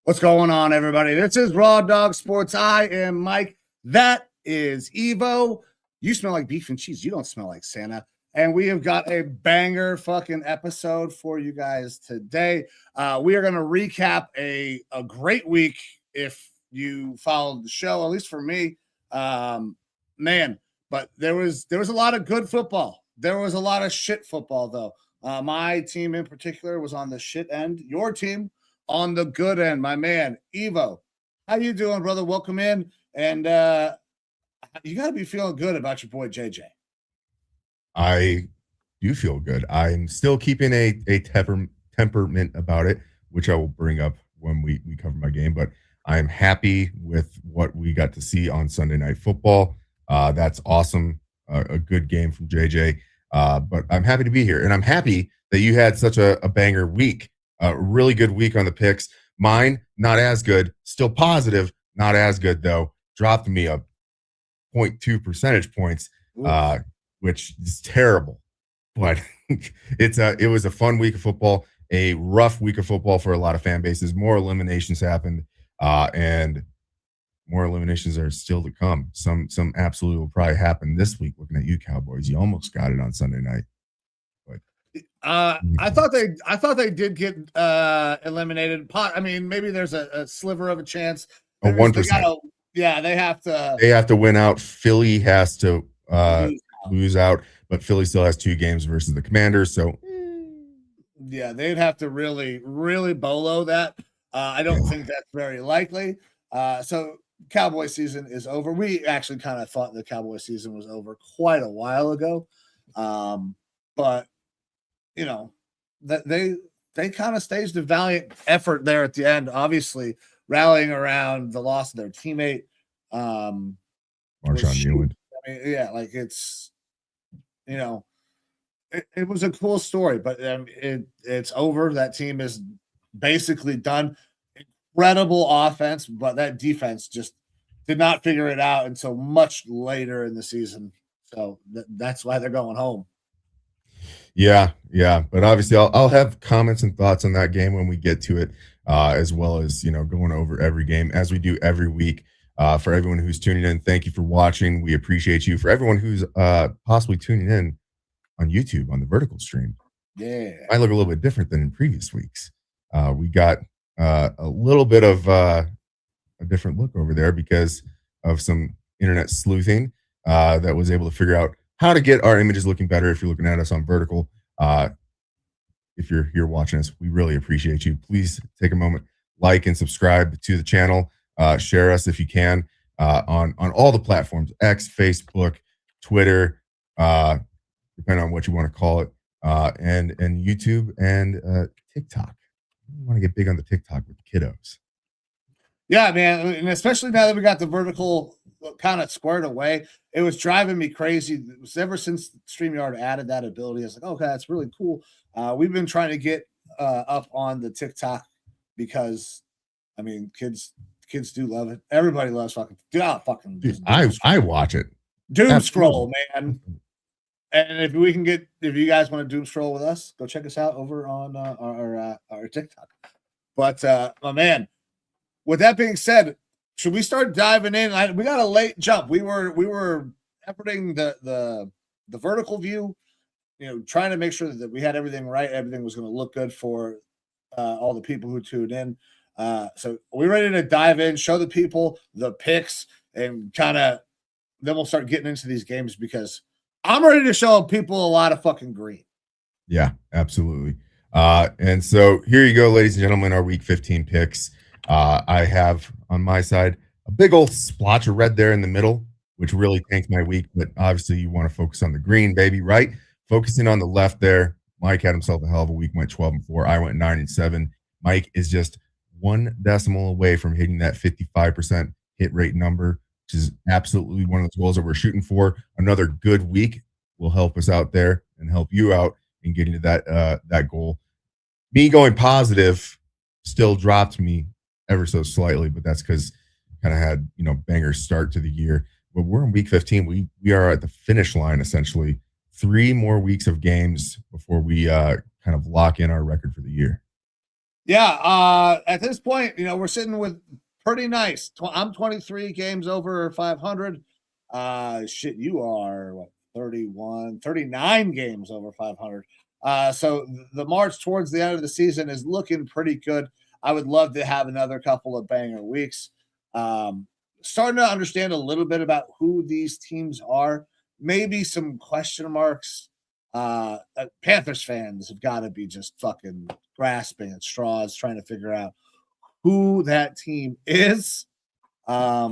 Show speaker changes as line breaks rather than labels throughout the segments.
What's going on, everybody? This is Raw Dog Sports. I am Mike. That is Evo. You smell like beef and cheese. You don't smell like Santa. And we have got a banger fucking episode for you guys today. We are going to recap a great week if you followed the show, at least for me. Man, but there was a lot of good football. There was a lot of shit football, though. My team in particular was on the shit end. Your team on the good end, my man, Evo. How you doing, brother? Welcome in. And you got to be feeling good about your boy, JJ.
I do feel good. I'm still keeping a temperament about it, which I will bring up when we cover my game. But I'm happy with what we got to see on Sunday Night Football. That's awesome. A good game from JJ. But I'm happy to be here. And I'm happy that you had such a banger week. A really good week on the picks. Mine, not as good. Still positive, not as good, though. Dropped me a 0.2 percentage points, which is terrible. But it was a fun week of football, a rough week of football for a lot of fan bases. More eliminations happened, and more eliminations are still to come. Some absolutely will probably happen this week. Looking at you, Cowboys, you almost got it on Sunday night.
I thought they did get eliminated. I mean, maybe there's a sliver of a chance.
1%.
Yeah, they have to.
They have to win out. Philly has to lose out, but Philly still has 2 games versus the Commanders. So,
yeah, they'd have to really, really bolo that. I don't think that's very likely. So, Cowboy season is over. We actually kind of thought the Cowboy season was over quite a while ago, but. You know, that they kind of staged a valiant effort there at the end, obviously rallying around the loss of their teammate.
Marshawn Newland.
I mean, yeah, like it's, you know, it was a cool story, but it's over. That team is basically done. Incredible offense, but that defense just did not figure it out until much later in the season. So that's why they're going home.
Yeah. But obviously, I'll have comments and thoughts on that game when we get to it, as well as, going over every game as we do every week. For everyone who's tuning in, thank you for watching. We appreciate you. For everyone who's possibly tuning in on YouTube on the vertical stream, might look a little bit different than in previous weeks. We got a little bit of a different look over there because of some internet sleuthing that was able to figure out how to get our images looking better. If you're looking at us on vertical, if you're here watching us, we really appreciate you. Please take a moment, like and subscribe to the channel. Share us if you can on all the platforms: X, Facebook, Twitter, depending on what you want to call it, and YouTube and TikTok. We want to get big on the TikTok with the kiddos.
Yeah, man, and especially now that we got the vertical kind of squared away, it was driving me crazy. It was ever since StreamYard added that ability. I was like, okay, that's really cool. We've been trying to get up on the TikTok because, I mean, kids do love it. Everybody loves fucking.
Dude, I watch it.
Doom scroll, man. And if you guys want to doom scroll with us, go check us out over on our TikTok. But my man, with that being said, should we start diving in? We got a late jump. We were efforting the vertical view, trying to make sure that we had everything right. Everything was going to look good for all the people who tuned in. So are we ready to dive in, show the people the picks, and kind of then we'll start getting into these games because I'm ready to show people a lot of fucking green.
Yeah, absolutely. And so here you go, ladies and gentlemen, our week 15 picks. I have on my side a big old splotch of red there in the middle, which really tanked my week. But obviously, you want to focus on the green, baby, right? Focusing on the left there. Mike had himself a hell of a week, went 12-4. I went 9-7. Mike is just one decimal away from hitting that 55% hit rate number, which is absolutely one of those goals that we're shooting for. Another good week will help us out there and help you out in getting to that goal. Me going positive still dropped me ever so slightly, but that's because kind of had banger start to the year. But we're in week 15. We are at the finish line essentially. 3 more weeks of games before we kind of lock in our record for the year.
Yeah, at this point, we're sitting with pretty nice. I'm 23 games over 500. Shit, you are what, 31, 39 games over 500. So the march towards the end of the season is looking pretty good. I would love to have another couple of banger weeks. Starting to understand a little bit about who these teams are. Maybe some question marks. Panthers fans have got to be just fucking grasping at straws, trying to figure out who that team is. But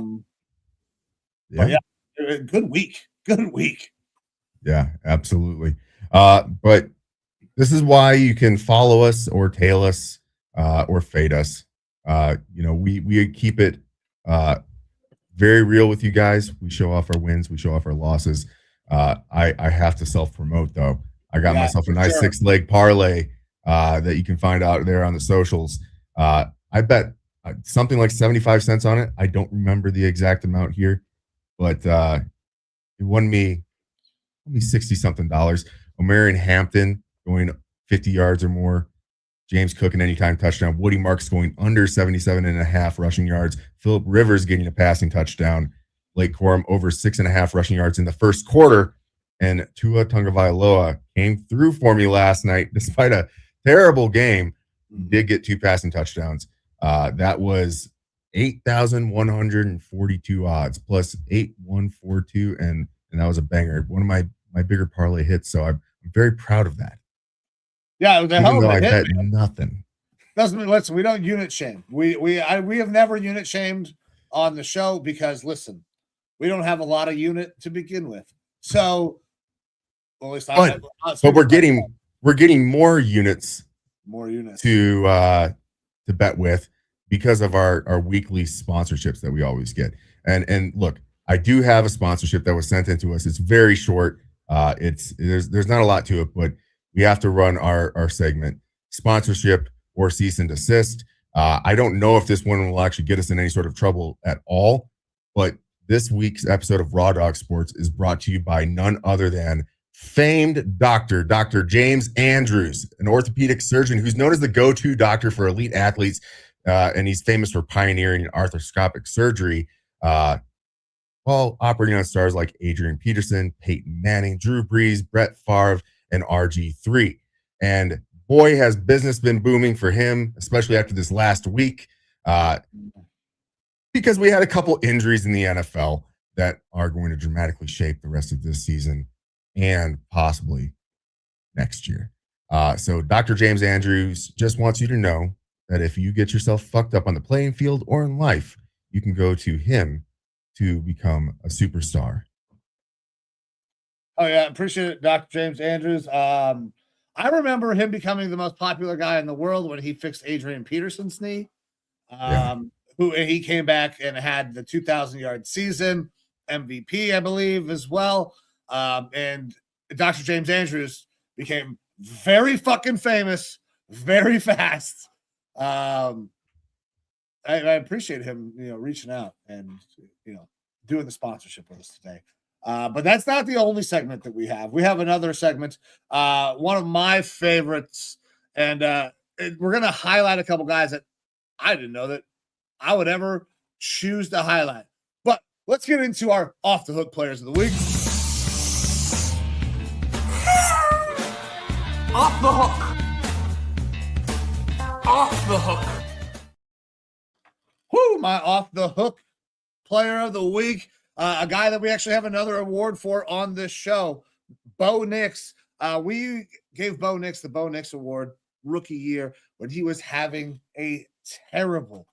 yeah, good week.
Yeah, absolutely. But this is why you can follow us or tail us or fade us. We keep it very real with you guys. We show off our wins. We show off our losses. I have to self-promote, though. I got myself a nice 6-leg parlay that you can find out there on the socials. I bet something like 75 cents on it. I don't remember the exact amount here, but it won me 60-something dollars. Omarion Hampton going 50 yards or more. James Cook an anytime touchdown. Woody Marks going under 77.5 rushing yards. Phillip Rivers getting a passing touchdown. Blake Corum over 6.5 rushing yards in the first quarter. And Tua Tagovailoa came through for me last night. Despite a terrible game, he did get 2 passing touchdowns. That was 8,142 odds plus 8,142. And that was a banger. One of my bigger parlay hits. So I'm very proud of that.
Yeah, the hell of a hit.
I bet nothing.
Listen, we don't unit shame. We have never unit shamed on the show because listen, we don't have a lot of unit to begin with. So, well, at least
but we're getting more units to bet with because of our weekly sponsorships that we always get. And look, I do have a sponsorship that was sent into us. It's very short. There's not a lot to it, but we have to run our segment sponsorship or cease and desist. I don't know if this one will actually get us in any sort of trouble at all, but this week's episode of Raw Dog Sports is brought to you by none other than famed Dr. James Andrews, an orthopedic surgeon who's known as the go-to doctor for elite athletes, and he's famous for pioneering arthroscopic surgery while operating on stars like Adrian Peterson, Peyton Manning, Drew Brees, Brett Favre, and RG3. And boy, has business been booming for him, especially after this last week, because we had a couple injuries in the NFL that are going to dramatically shape the rest of this season and possibly next year. So Dr. James Andrews just wants you to know that if you get yourself fucked up on the playing field or in life, you can go to him to become a superstar.
Oh, yeah. Appreciate it, Dr. James Andrews. I remember him becoming the most popular guy in the world when he fixed Adrian Peterson's knee. Who he came back and had the 2,000-yard season, MVP, I believe, as well. And Dr. James Andrews became very fucking famous very fast. I appreciate him, reaching out and, doing the sponsorship with us today. But that's not the only segment that we have. We have another segment, one of my favorites, and we're going to highlight a couple guys that I didn't know that I would ever choose to highlight. But let's get into our off the hook players of the week.
Off the hook. Off the hook.
Whoo, my off the hook player of the week. A guy that we actually have another award for on this show, Bo Nix. We gave Bo Nix the Bo Nix Award rookie year when he was having a terrible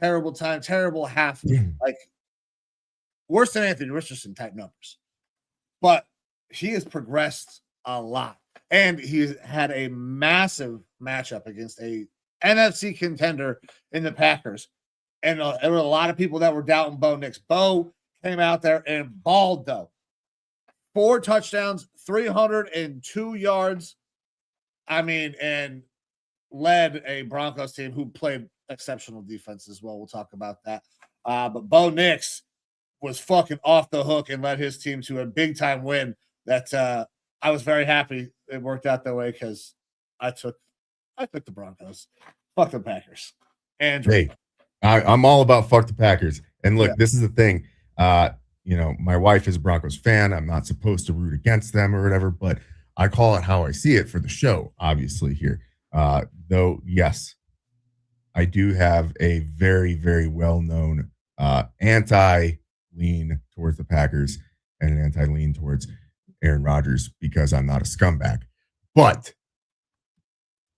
terrible time, terrible half, like worse than Anthony Richardson type numbers. But he has progressed a lot. And he's had a massive matchup against a NFC contender in the Packers. And there were a lot of people that were doubting Bo Nix. Bo came out there and balled, though. 4 touchdowns, 302 yards. I mean, and led a Broncos team who played exceptional defense as well. We'll talk about that. But Bo Nix was fucking off the hook and led his team to a big-time win that I was very happy it worked out that way because I took the Broncos. Fuck the Packers. And
hey, I'm all about fuck the Packers. And look, This is the thing. My wife is a Broncos fan. I'm not supposed to root against them or whatever, but I call it how I see it for the show, obviously, here. Though, yes, I do have a very, very well-known anti-lean towards the Packers and an anti-lean towards Aaron Rodgers because I'm not a scumbag. But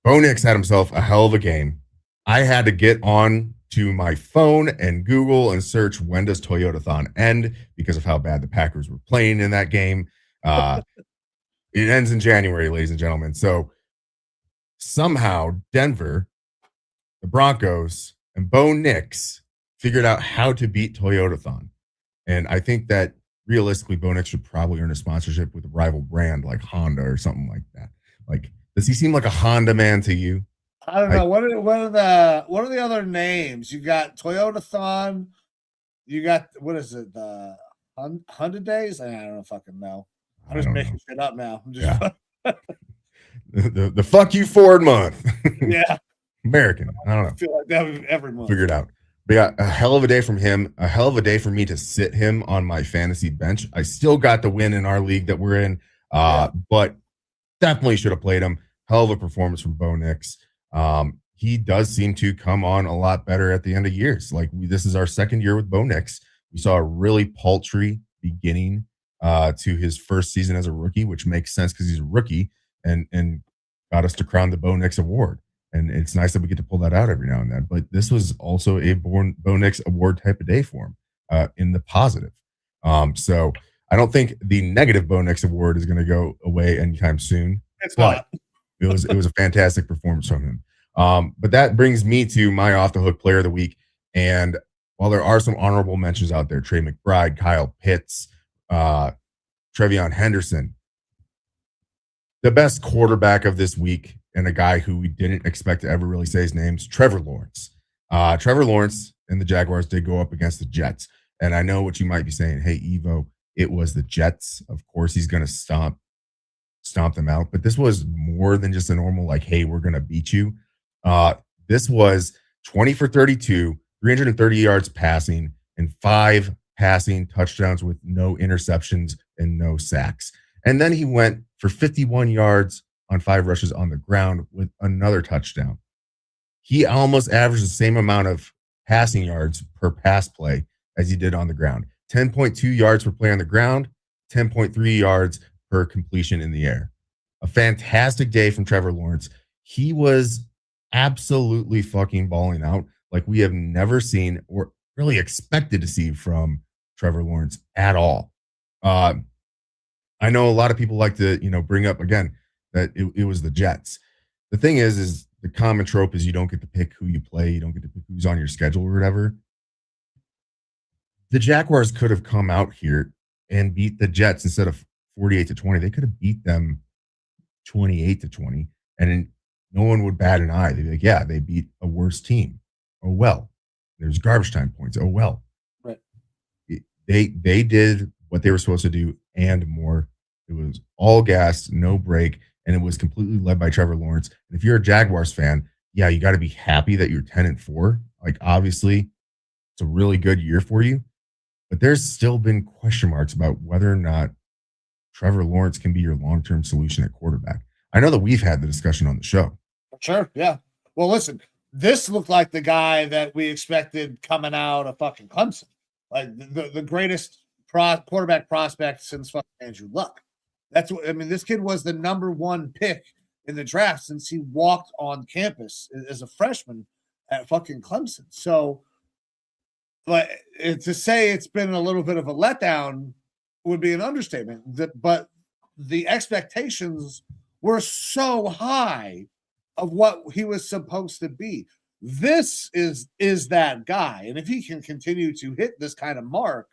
Bo Nix had himself a hell of a game. I had to get on to my phone and Google and search when does Toyotathon end because of how bad the Packers were playing in that game. It ends in January, ladies and gentlemen. So somehow Denver, the Broncos, and Bo Nix figured out how to beat Toyotathon. And I think that realistically, Bo Nix should probably earn a sponsorship with a rival brand like Honda or something like that. Like, does he seem like a Honda man to you?
I don't know. What are the other names? You got Toyotathon. You got what is it? The 100 days? I don't fucking know. I'm just making shit up now. I'm just
the fuck you Ford month.
Yeah.
American. I don't know.
I feel like that was every month.
Figured out. But yeah, a hell of a day from him. A hell of a day for me to sit him on my fantasy bench. I still got the win in our league that we're in, but definitely should have played him. Hell of a performance from Bo Nix. He does seem to come on a lot better at the end of years. Like this is our second year with Bo Nix. We saw a really paltry beginning to his first season as a rookie, which makes sense because he's a rookie and got us to crown the Bo Nix Award. And it's nice that we get to pull that out every now and then. But this was also a Bo Nix Award type of day for him in the positive. So I don't think the negative Bo Nix Award is going to go away anytime soon.
It's not.
it was a fantastic performance from him. But that brings me to my off the hook player of the week. And while there are some honorable mentions out there, Trey McBride, Kyle Pitts, Trevion Henderson, the best quarterback of this week and a guy who we didn't expect to ever really say his name's Trevor Lawrence. Trevor Lawrence and the Jaguars did go up against the Jets. And I know what you might be saying. Hey, Evo, it was the Jets. Of course, he's going to stomp them out. But this was more than just a normal, like, hey, we're going to beat you. This was 20 for 32, 330 yards passing, and 5 passing touchdowns with no interceptions and no sacks. And then he went for 51 yards on 5 rushes on the ground with another touchdown. He almost averaged the same amount of passing yards per pass play as he did on the ground. 10.2 yards per play on the ground, 10.3 yards per completion in the air. A fantastic day from Trevor Lawrence. He was absolutely fucking balling out like we have never seen or really expected to see from Trevor Lawrence at all. I know a lot of people like to, bring up again that it was the Jets. The thing is the common trope is you don't get to pick who you play. You don't get to pick who's on your schedule or whatever. The Jaguars could have come out here and beat the Jets instead of 48-20. They could have beat them 28-20, and no one would bat an eye. They'd be like, yeah, they beat a worse team. Oh, well. There's garbage time points. Oh, well.
Right.
They did what they were supposed to do and more. It was all gas, no break, and it was completely led by Trevor Lawrence. And if you're a Jaguars fan, yeah, you got to be happy that you're 10-4. Like, obviously, it's a really good year for you. But there's still been question marks about whether or not Trevor Lawrence can be your long-term solution at quarterback. I know that we've had the discussion on the show.
Sure, yeah. Well, listen, this looked like the guy that we expected coming out of fucking Clemson. Like the greatest quarterback prospect since fucking Andrew Luck. That's what I mean. This kid was the number 1 pick in the draft since he walked on campus as a freshman at fucking Clemson. So But to say it's been a little bit of a letdown would be an understatement. But the expectations were so high of what he was supposed to be. This is that guy. And if he can continue to hit this kind of mark,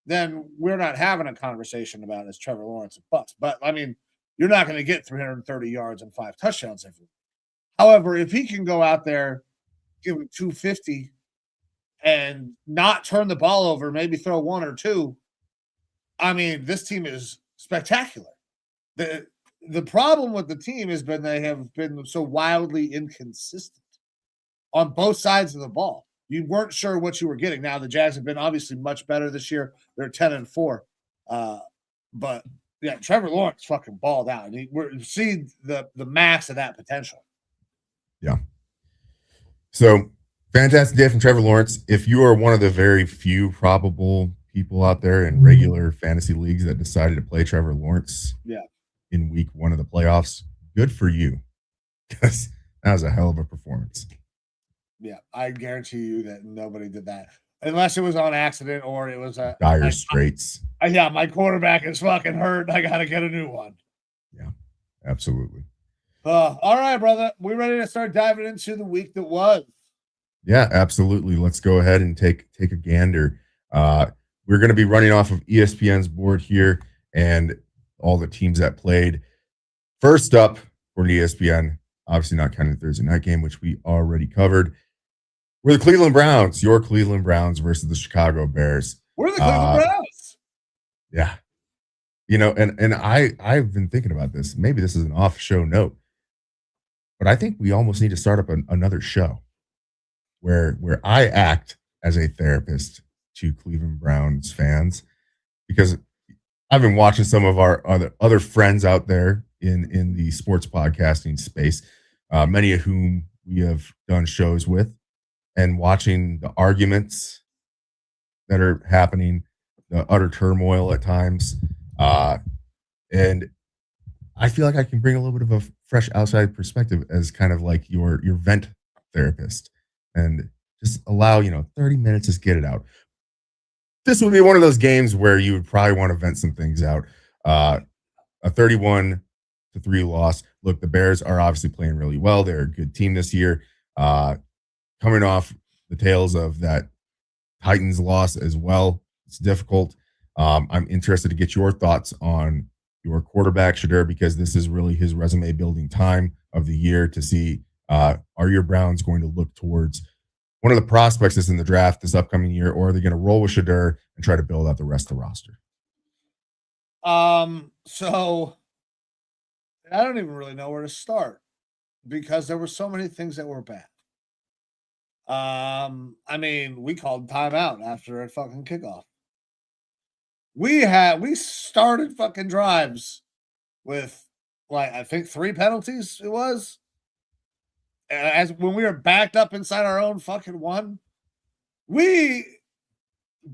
then we're not having a conversation about is Trevor Lawrence a bust. But I mean, you're not going to get 330 yards and 5 touchdowns every week. However, if he can go out there, give him 250 and not turn the ball over, maybe throw 1 or 2, I mean, this team is spectacular. The problem with the team has been they have been so wildly inconsistent on both sides of the ball. You weren't sure what you were getting. Now the Jags have been obviously much better this year. They're 10-4. But yeah, Trevor Lawrence fucking balled out. And we're seeing the mass of that potential.
Yeah. So fantastic day from Trevor Lawrence. If you are one of the very few probable people out there in regular fantasy leagues that decided to play Trevor Lawrence in week 1 of the playoffs, good for you. Because that was a hell of a performance.
Yeah, I guarantee you that nobody did that. Unless it was on accident or it was a
dire straits.
Yeah, my quarterback is fucking hurt. I got to get a new one.
Yeah, absolutely.
All right, brother. We ready to start diving into the week that was?
Yeah, absolutely. Let's go ahead and take a gander. We're going to be running off of ESPN's board here and all the teams that played. First up for ESPN, obviously not counting the Thursday night game, which we already covered. We're the Cleveland Browns, your Cleveland Browns versus the Chicago Bears.
We're the Cleveland Browns.
Yeah. You know, and I've been thinking about this. Maybe this is an off-show note, but I think we almost need to start up another show where I act as a therapist to Cleveland Browns fans, because I've been watching some of our other friends out there in the sports podcasting space, many of whom we have done shows with, and watching the arguments that are happening, the utter turmoil at times. And I feel like I can bring a little bit of a fresh outside perspective as kind of like your vent therapist, and just allow, 30 minutes, just get it out. This would be one of those games where you would probably want to vent some things out. A 31-3 loss. Look, the Bears are obviously playing really well. They're a good team this year. Coming off the tails of that Titans loss as well. It's difficult. I'm interested to get your thoughts on your quarterback, Shedeur, because this is really his resume building time of the year to see, are your Browns going to look towards one of the prospects that's in the draft this upcoming year, or are they going to roll with Shedeur and try to build out the rest of the roster?
So I don't even really know where to start because there were so many things that were bad. I mean, we called timeout after a fucking kickoff. We started fucking drives with, like, I think 3 penalties it was. As when we were backed up inside our own fucking 1. We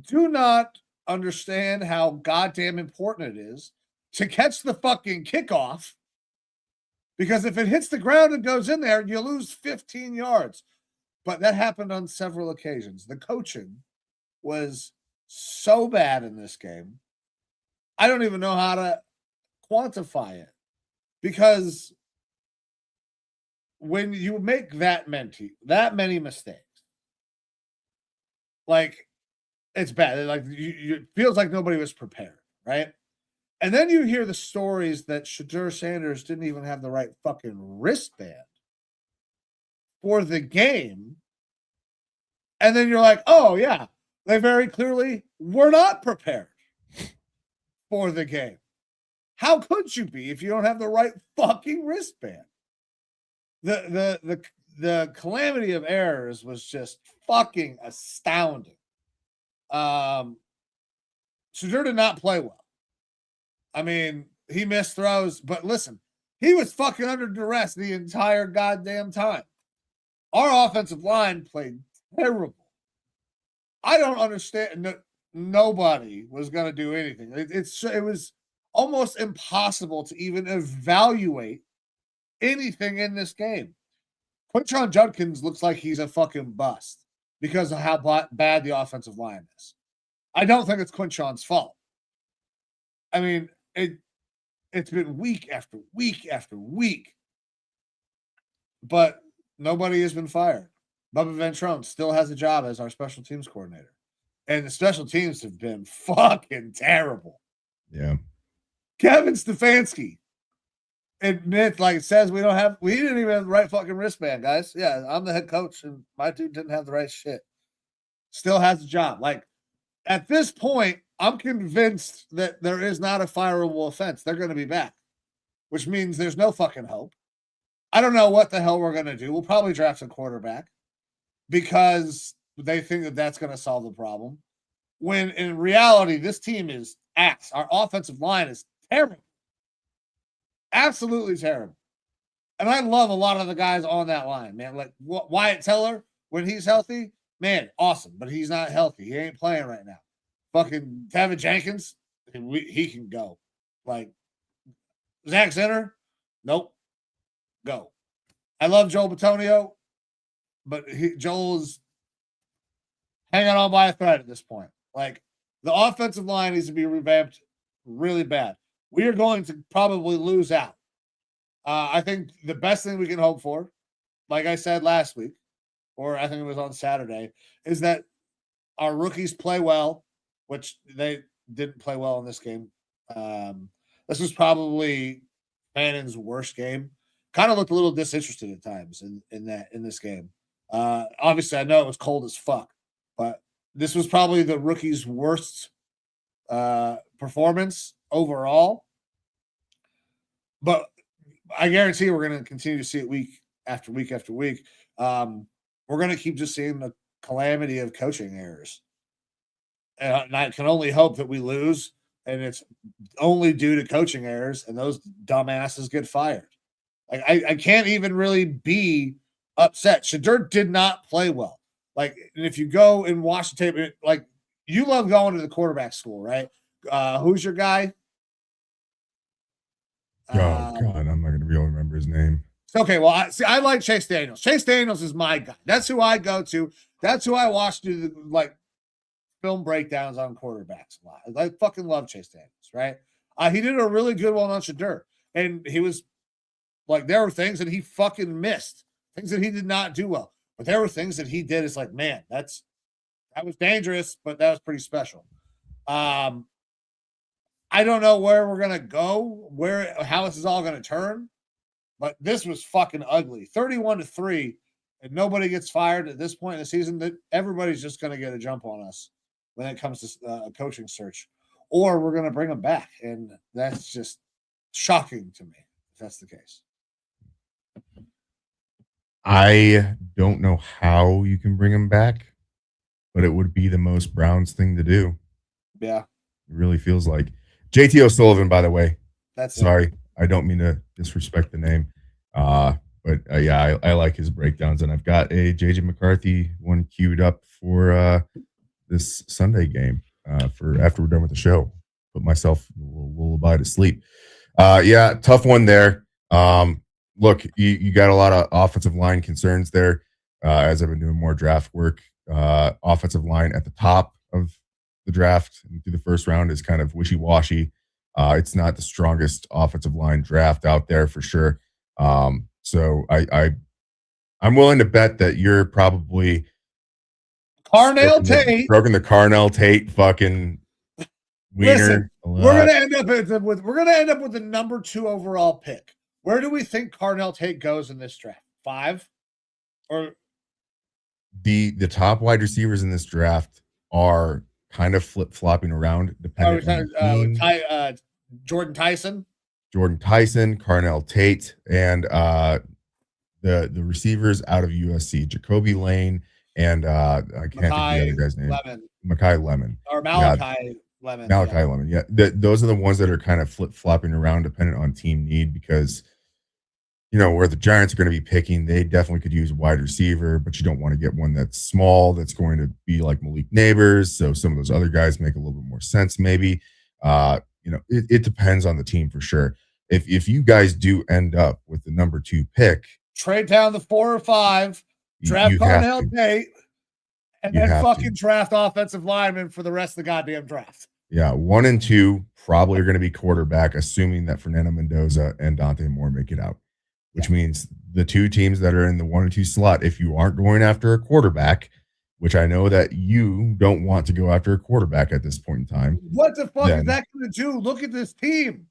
do not understand how goddamn important it is to catch the fucking kickoff, because if it hits the ground and goes in there, you lose 15 yards. But that happened on several occasions. The coaching was so bad in this game. I don't even know how to quantify it, because when you make that many mistakes, like, it's bad. Like, it feels like nobody was prepared, right? And then you hear the stories that Shedeur Sanders didn't even have the right fucking wristband for the game. And then you're like, oh, yeah, they very clearly were not prepared for the game. How could you be if you don't have the right fucking wristband? The calamity of errors was just fucking astounding. Shedeur did not play well. I mean, he missed throws, but listen, he was fucking under duress the entire goddamn time. Our offensive line played terrible. I don't understand. Nobody was going to do anything. It was almost impossible to even evaluate anything in this game. Quinshon Judkins looks like he's a fucking bust. because of how bad the offensive line is. I don't think it's Quinshon's fault. I mean, it's been week after week after week, but nobody has been fired. Bubba Ventrone still has a job as our special teams coordinator, and the special teams have been fucking terrible.
Yeah.
Kevin Stefanski admits, like, says we didn't even have the right fucking wristband, guys. Yeah, I'm the head coach, and my dude didn't have the right shit. Still has a job. Like, at this point, I'm convinced that there is not a fireable offense. They're going to be back, which means there's no fucking hope. I don't know what the hell we're going to do. We'll probably draft a quarterback because they think that that's going to solve the problem. When in reality, this team is ass. Our offensive line is terrible. Absolutely terrible. And I love a lot of the guys on that line, man. Like Wyatt Teller, when he's healthy, man, awesome. But he's not healthy. He ain't playing right now. Fucking Tevin Jenkins, he can go. Like Zach Zinner, nope. Go. I love Joel Bitonio, but Joel is hanging on by a thread at this point. Like, the offensive line needs to be revamped really bad. We are going to probably lose out. I think the best thing we can hope for, like I said last week, or I think it was on Saturday, is that our rookies play well, which they didn't play well in this game. This was probably Fannon's worst game. Kind of looked a little disinterested at times in this game. Obviously, I know it was cold as fuck, but this was probably the rookie's worst performance overall. But I guarantee we're going to continue to see it week after week after week. We're going to keep just seeing the calamity of coaching errors. And I can only hope that we lose, and it's only due to coaching errors, and those dumbasses get fired. Like, I can't even really be upset. Shedeur did not play well. Like, and if you go and watch the tape, like, you love going to the quarterback school, right? Who's your guy?
Oh, God, I'm not going to be able to remember his name.
Okay, well, I like Chase Daniels. Chase Daniels is my guy. That's who I go to. That's who I watch do the, like, film breakdowns on quarterbacks a lot. I fucking love Chase Daniels, right? He did a really good one on Shedeur, and he was like, there were things that he fucking missed, things that he did not do well, but there were things that he did. It's like, man, that was dangerous, but that was pretty special. I don't know where we're gonna go, how this is all gonna turn, but this was fucking ugly. 31-3, and nobody gets fired at this point in the season. That everybody's just gonna get a jump on us when it comes to a coaching search, or we're gonna bring them back, and that's just shocking to me if that's the case.
I don't know how you can bring him back, but it would be the most Browns thing to do.
Yeah.
It really feels like. JT O'Sullivan, by the way. Sorry, I don't mean to disrespect the name. But yeah, I like his breakdowns, and I've got a JJ McCarthy one queued up for this Sunday game for after we're done with the show. But myself will abide asleep. Yeah, tough one there. Look, you got a lot of offensive line concerns there. As I've been doing more draft work, offensive line at the top of the draft through the first round is kind of wishy-washy. It's not the strongest offensive line draft out there for sure. So I'm willing to bet that you're probably
Carnell Tate
broken the Carnell Tate fucking wiener.
Listen, we're gonna end up with the number 2 overall pick. Where do we think Carnell Tate goes in this draft? 5? Or
the top wide receivers in this draft are kind of flip-flopping around depending on
Jordan Tyson,
Carnell Tate, and the receivers out of USC, Jacoby Lane, and I can't think of the other guy's name. Malachi Lemon. Yeah, those are the ones that are kind of flip-flopping around dependent on team need, because where the Giants are going to be picking, they definitely could use a wide receiver, but you don't want to get one that's small, that's going to be like Malik Neighbors. So some of those other guys make a little bit more sense, maybe. It depends on the team for sure. If you guys do end up with the number 2 pick,
trade down the 4 or 5, draft Carnell Tate, And
You
then
have
fucking
to.
draft offensive linemen for the rest of the goddamn draft.
Yeah, 1 and 2 probably are going to be quarterback, assuming that Fernando Mendoza and Dante Moore make it out, which means the two teams that are in the 1 and 2 slot, if you aren't going after a quarterback, which I know that you don't want to go after a quarterback at this point in time.
What the fuck is that going to do? Look at this team.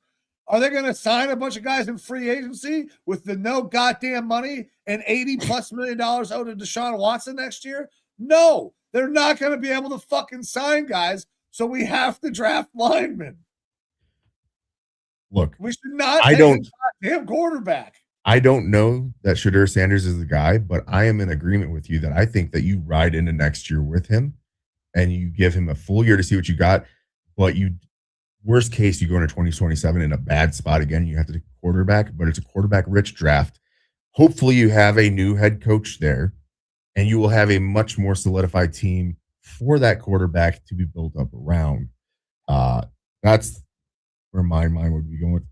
Are they going to sign a bunch of guys in free agency with the no goddamn money and $80+ million owed to Deshaun Watson next year? No, they're not going to be able to fucking sign guys. So we have to draft linemen.
Look,
we should not.
I don't.
Damn quarterback.
I don't know that Shadur Sanders is the guy, but I am in agreement with you that I think that you ride into next year with him, and you give him a full year to see what you got. But you, worst case, you go into 2027 in a bad spot again. You have to take a quarterback, but it's a quarterback-rich draft. Hopefully, you have a new head coach there, and you will have a much more solidified team for that quarterback to be built up around. That's where my mind would be going.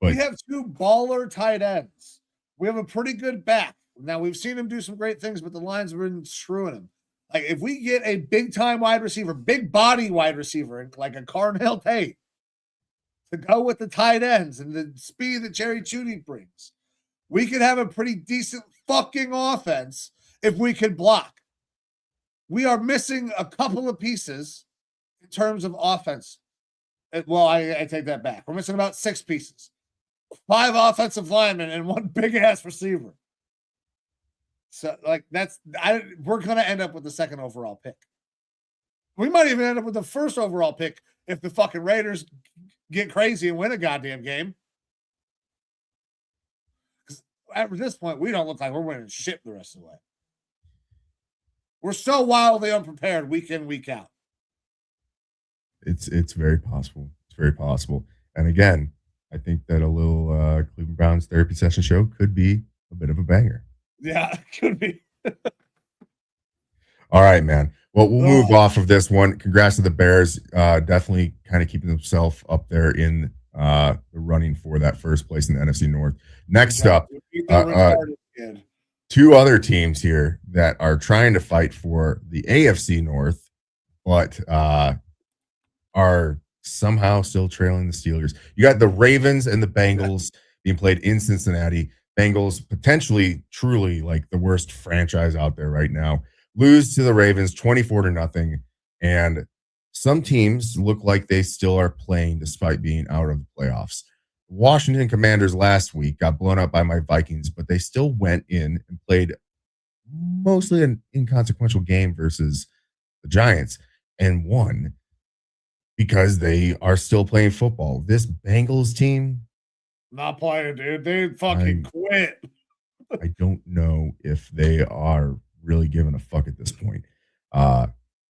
But
we have two baller tight ends. We have a pretty good back. Now, we've seen him do some great things, but the lines have been screwing him. Like, if we get a big-time wide receiver, big body wide receiver, like a Carnell Tate, to go with the tight ends and the speed that Jerry Jeudy brings, we could have a pretty decent fucking offense if we could block. We are missing a couple of pieces in terms of offense. Well, I take that back. We're missing about 6 pieces. 5 offensive linemen and 1 big-ass receiver. So, like, we're going to end up with the 2nd overall pick. We might even end up with the 1st overall pick if the fucking Raiders get crazy and win a goddamn game. Because at this point, we don't look like we're winning shit the rest of the way. We're so wildly unprepared week in, week out.
It's very possible. It's very possible. And again, I think that a little Cleveland Browns therapy session show could be a bit of a banger.
Yeah, it could be.
All right, man. Well, we'll move off of this one. Congrats to the Bears. Definitely kind of keeping themselves up there in the running for that first place in the NFC North. Next up, 2 other teams here that are trying to fight for the AFC North, but are somehow still trailing the Steelers. You got the Ravens and the Bengals being played in Cincinnati. Bengals potentially, truly like the worst franchise out there right now. Lose to the Ravens 24-0. And some teams look like they still are playing despite being out of the playoffs. Washington Commanders last week got blown up by my Vikings, but they still went in and played mostly an inconsequential game versus the Giants and won because they are still playing football. This Bengals team,
not playing, dude. They fucking quit.
I don't know if they are really giving a fuck at this point.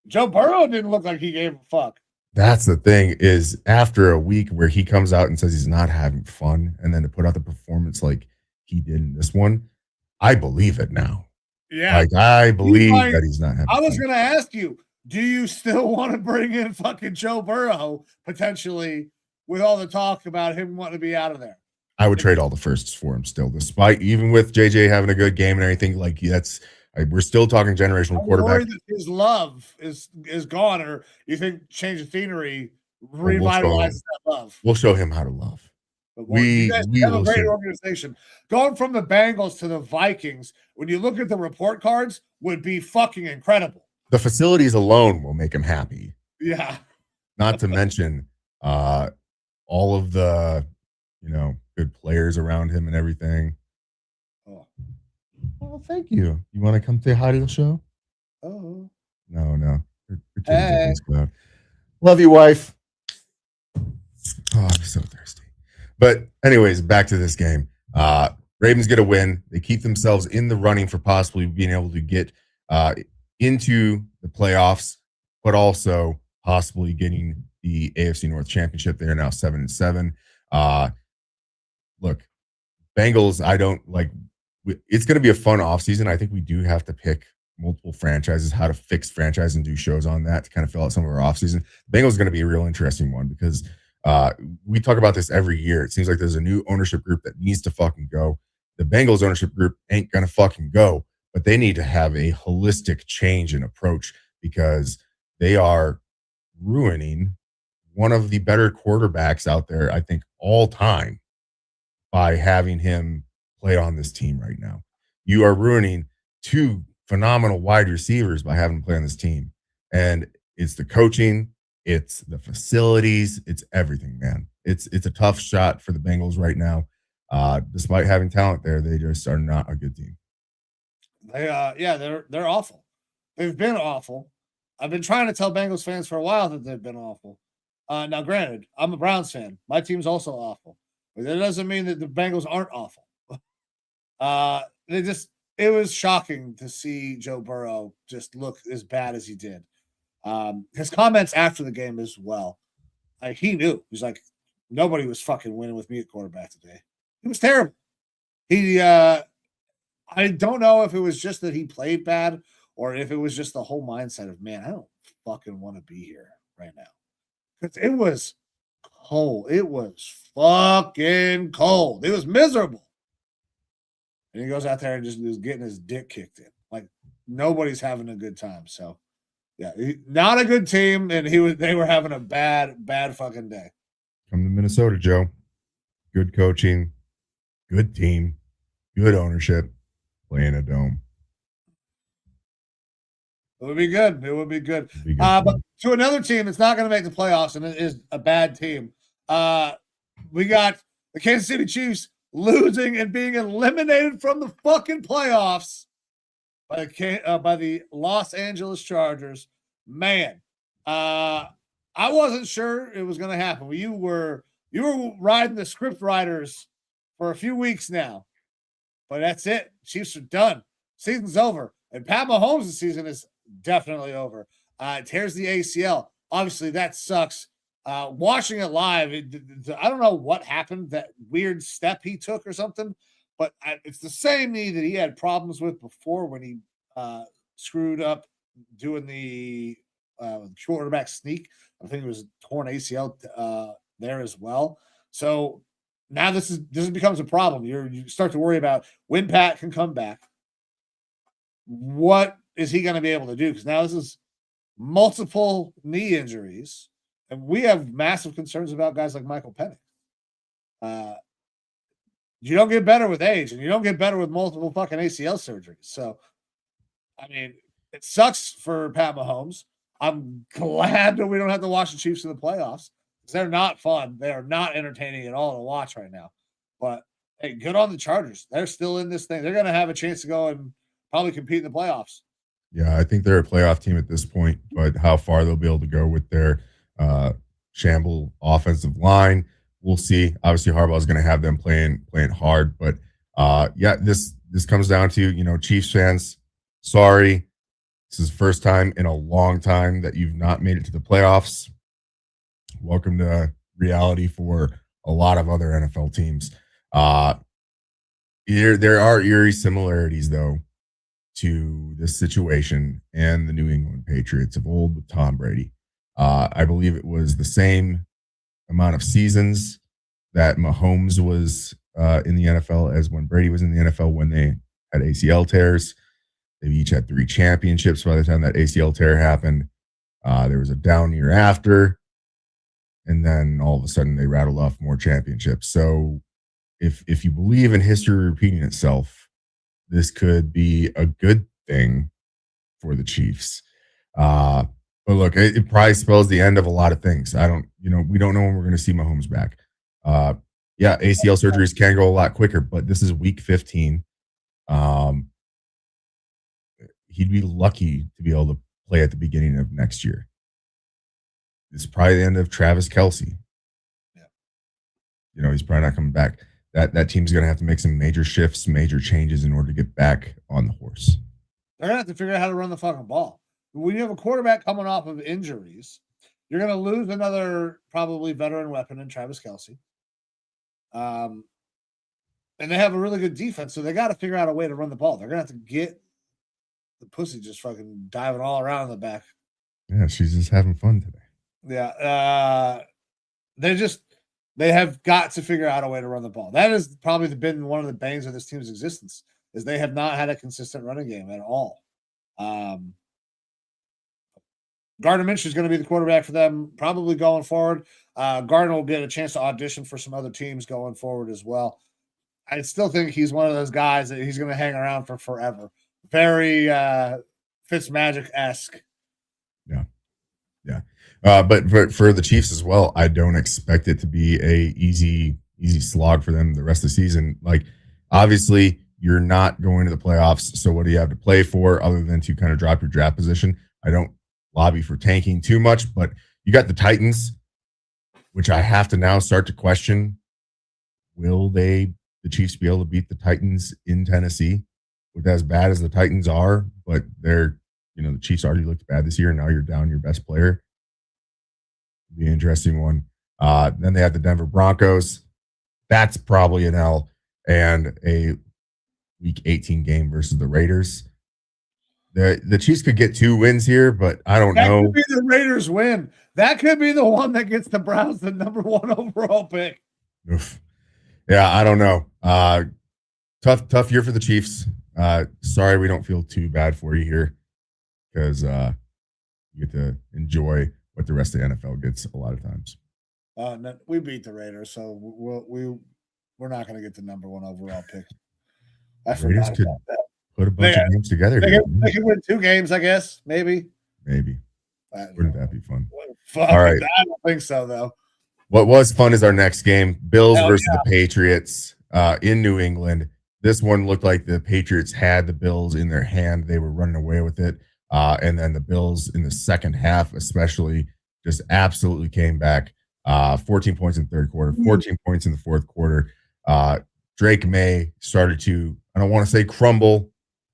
Joe Burrow didn't look like he gave a fuck.
That's the thing, is after a week where he comes out and says he's not having fun, and then to put out the performance like he did in this one, I believe it now.
Yeah.
Like, I believe that he's not having fun.
I was going to ask you, do you still want to bring in fucking Joe Burrow potentially with all the talk about him wanting to be out of there?
I would trade all the firsts for him still, despite even with JJ having a good game and everything. Like, we're still talking generational quarterback.
That his love is gone, or you think change of scenery revitalizes that love?
We'll show him how to love.
We have a great organization. Going from the Bengals to the Vikings, when you look at the report cards, would be fucking incredible.
The facilities alone will make him happy.
Yeah.
Not to mention all of the, good players around him and everything. Oh. Well, thank you. You want to come say hi to the show?
Oh.
No. Hey. Love you, wife. Oh, I'm so thirsty. But anyways, back to this game. Ravens get a win. They keep themselves in the running for possibly being able to get into the playoffs, but also possibly getting the AFC North Championship. They are now 7-7. Look, Bengals, I don't like. It's going to be a fun offseason. I think we do have to pick multiple franchises, how to fix franchise and do shows on that to kind of fill out some of our offseason. Bengals is going to be a real interesting one because we talk about this every year. It seems like there's a new ownership group that needs to fucking go. The Bengals ownership group ain't going to fucking go, but they need to have a holistic change in approach because they are ruining one of the better quarterbacks out there, I think, all time by having him play on this team right now. You are ruining two phenomenal wide receivers by having him play on this team. And it's the coaching, it's the facilities, it's everything, man. It's a tough shot for the Bengals right now. Despite having talent there, they just are not a good team.
They're awful. They've been awful. I've been trying to tell Bengals fans for a while that they've been awful. Now, granted, I'm a Browns fan. My team's also awful. But that doesn't mean that the Bengals aren't awful. It was shocking to see Joe Burrow just look as bad as he did. His comments after the game as well. He knew. He's like, nobody was fucking winning with me at quarterback today. It was terrible. I don't know if it was just that he played bad or if it was just the whole mindset of, man, I don't fucking want to be here right now. Because it was cold. It was fucking cold. It was miserable. And he goes out there and just is getting his dick kicked in. Like, nobody's having a good time. So, yeah, not a good team, and they were having a bad fucking day.
Come to Minnesota, Joe. Good coaching, good team, good ownership, playing a dome.
It would be good. It would be good. But to another team that's not going to make the playoffs, and it is a bad team, we got the Kansas City Chiefs losing and being eliminated from the fucking playoffs by the Los Angeles Chargers. Man, I wasn't sure it was going to happen. You were riding the script writers for a few weeks now, but that's it. Chiefs are done. Season's over, and Pat Mahomes' season is definitely over. Tears the ACL. Obviously, that sucks. Watching it live, I don't know what happened, that weird step he took or something, but it's the same knee that he had problems with before when he screwed up doing the quarterback sneak. I think it was torn ACL there as well. So now this becomes a problem. You start to worry about when Pat can come back. What is he going to be able to do? Because now this is multiple knee injuries, and we have massive concerns about guys like Michael Penix. You don't get better with age, and you don't get better with multiple fucking ACL surgeries. So, I mean, it sucks for Pat Mahomes. I'm glad that we don't have to watch the Chiefs in the playoffs because they're not fun. They are not entertaining at all to watch right now. But hey, good on the Chargers. They're still in this thing. They're going to have a chance to go and probably compete in the playoffs.
Yeah, I think they're a playoff team at this point, but how far they'll be able to go with their shamble offensive line, we'll see. Obviously, Harbaugh is going to have them playing hard, but this comes down to, Chiefs fans, sorry. This is the first time in a long time that you've not made it to the playoffs. Welcome to reality for a lot of other NFL teams. There are eerie similarities, though, to this situation and the New England Patriots of old with Tom Brady. I believe it was the same amount of seasons that Mahomes was in the NFL as when Brady was in the NFL when they had ACL tears. They each had 3 championships by the time that ACL tear happened. There was a down year after, and then all of a sudden they rattled off more championships. So if you believe in history repeating itself, this could be a good thing for the Chiefs. But look, it probably spells the end of a lot of things. We don't know when we're going to see Mahomes back. ACL surgeries can go a lot quicker, but this is week 15. He'd be lucky to be able to play at the beginning of next year. It's probably the end of Travis Kelce. Yeah. He's probably not coming back. That team's going to have to make some major shifts, major changes in order to get back on the horse.
They're going to have to figure out how to run the fucking ball. When you have a quarterback coming off of injuries, you're going to lose another probably veteran weapon in Travis Kelce. And they have a really good defense, so they got to figure out a way to run the ball. They're going to have to get the pussy just fucking diving all around in the back.
Yeah, she's just having fun today.
Yeah. They have got to figure out a way to run the ball. That has probably been one of the bangs of this team's existence, is they have not had a consistent running game at all. Gardner Minshew is going to be the quarterback for them probably going forward. Gardner will get a chance to audition for some other teams going forward as well. I still think he's one of those guys that he's going to hang around for forever. Very Fitzmagic-esque.
Yeah. But for the Chiefs as well, I don't expect it to be a easy slog for them the rest of the season. Like, obviously, you're not going to the playoffs, so what do you have to play for other than to kind of drop your draft position? I don't lobby for tanking too much, but you got the Titans, which I have to now start to question. Will the Chiefs be able to beat the Titans in Tennessee with as bad as the Titans are? But the Chiefs already looked bad this year, and now you're down your best player. Be an interesting one. Then they have the Denver Broncos. That's probably an L, and a Week 18 game versus the Raiders. The Chiefs could get 2 wins here, but I don't know.
That could be the Raiders win. That could be the one that gets the Browns the number 1 overall pick.
Oof. Yeah, I don't know. Tough year for the Chiefs. Sorry we don't feel too bad for you here, because you get to enjoy what the rest of the NFL gets a lot of times.
No, we beat the Raiders, so we're not going to get the number 1 overall pick. I
Raiders
forgot
could
about that.
put a bunch of games together.
They can win 2 games, I guess. Maybe.
Wouldn't that be fun?
All right. I don't think so, though.
What was fun is our next game, Bills versus the Patriots in New England. This one looked like the Patriots had the Bills in their hand. They were running away with it. And then the Bills in the second half especially just absolutely came back. 14 points in the third quarter, 14 points in the fourth quarter. Drake May started to, I don't want to say crumble,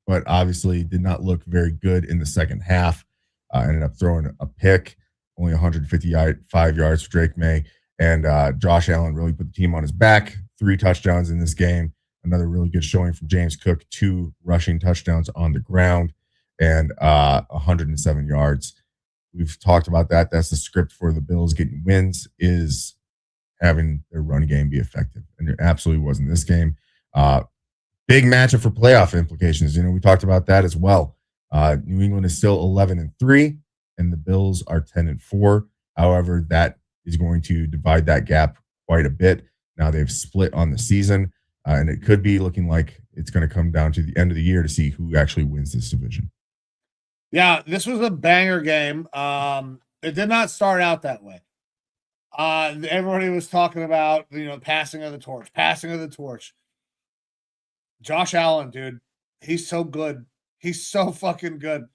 but obviously did not look very good in the second half. Ended up throwing a pick, only 155 yards for Drake May. And Josh Allen really put the team on his back. 3 touchdowns in this game. Another really good showing from James Cook, 2 rushing touchdowns on the ground, and 107 yards. We've talked about that. That's the script for the Bills getting wins, is having their run game be effective. And it absolutely wasn't this game. Big matchup for playoff implications. We talked about that as well. New England is still 11-3, and the Bills are 10-4. However, that is going to divide that gap quite a bit. Now they've split on the season, and it could be looking like it's going to come down to the end of the year to see who actually wins this division.
Yeah, this was a banger game. It did not start out that way. Everybody was talking about, passing of the torch. Josh Allen, dude, he's so good. He's so fucking good.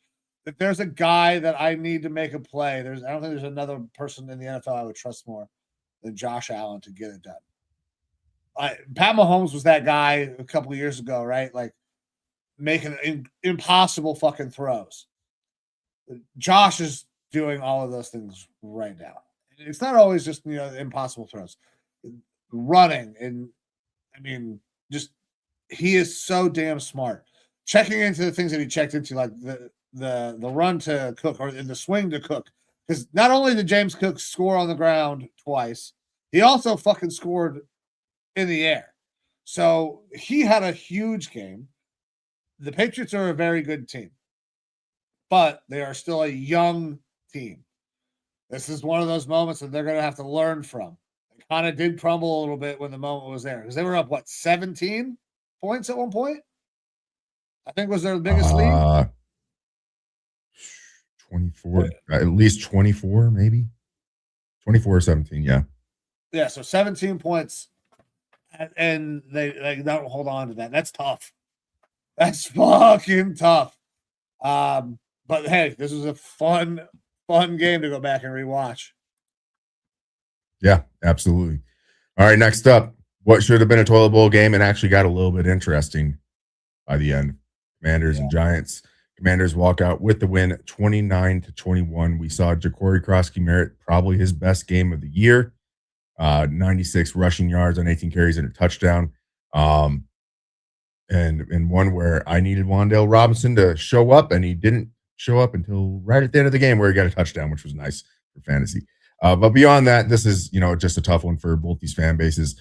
If there's a guy that I need to make a play, I don't think there's another person in the NFL I would trust more than Josh Allen to get it done. Pat Mahomes was that guy a couple of years ago, right? Like making impossible fucking throws. Josh is doing all of those things right now. It's not always just impossible throws, running, and he is so damn smart. Checking into the things that he checked into, like the run to Cook or the swing to Cook, because not only did James Cook score on the ground twice, he also fucking scored in the air. So he had a huge game. The Patriots are a very good team, but they are still a young team. This is one of those moments that they're going to have to learn from. It kind of did crumble a little bit when the moment was there, because they were up, 17 points at one point? I think was their biggest lead.
24, at least 24, maybe 24 or 17. Yeah.
Yeah. So 17 points, and they don't hold on to that. That's tough. That's fucking tough. But hey, this was a fun game to go back and rewatch.
Yeah, absolutely. All right, next up, what should have been a toilet bowl game and actually got a little bit interesting by the end. Commanders and Giants. Commanders walk out with the win, 29-21. We saw Ja'Cory Krosky-Merritt, probably his best game of the year. 96 rushing yards on 18 carries and a touchdown. And one where I needed Wan'Dale Robinson to show up, and he didn't show up until right at the end of the game where he got a touchdown, which was nice for fantasy. But beyond that, this is, just a tough one for both these fan bases.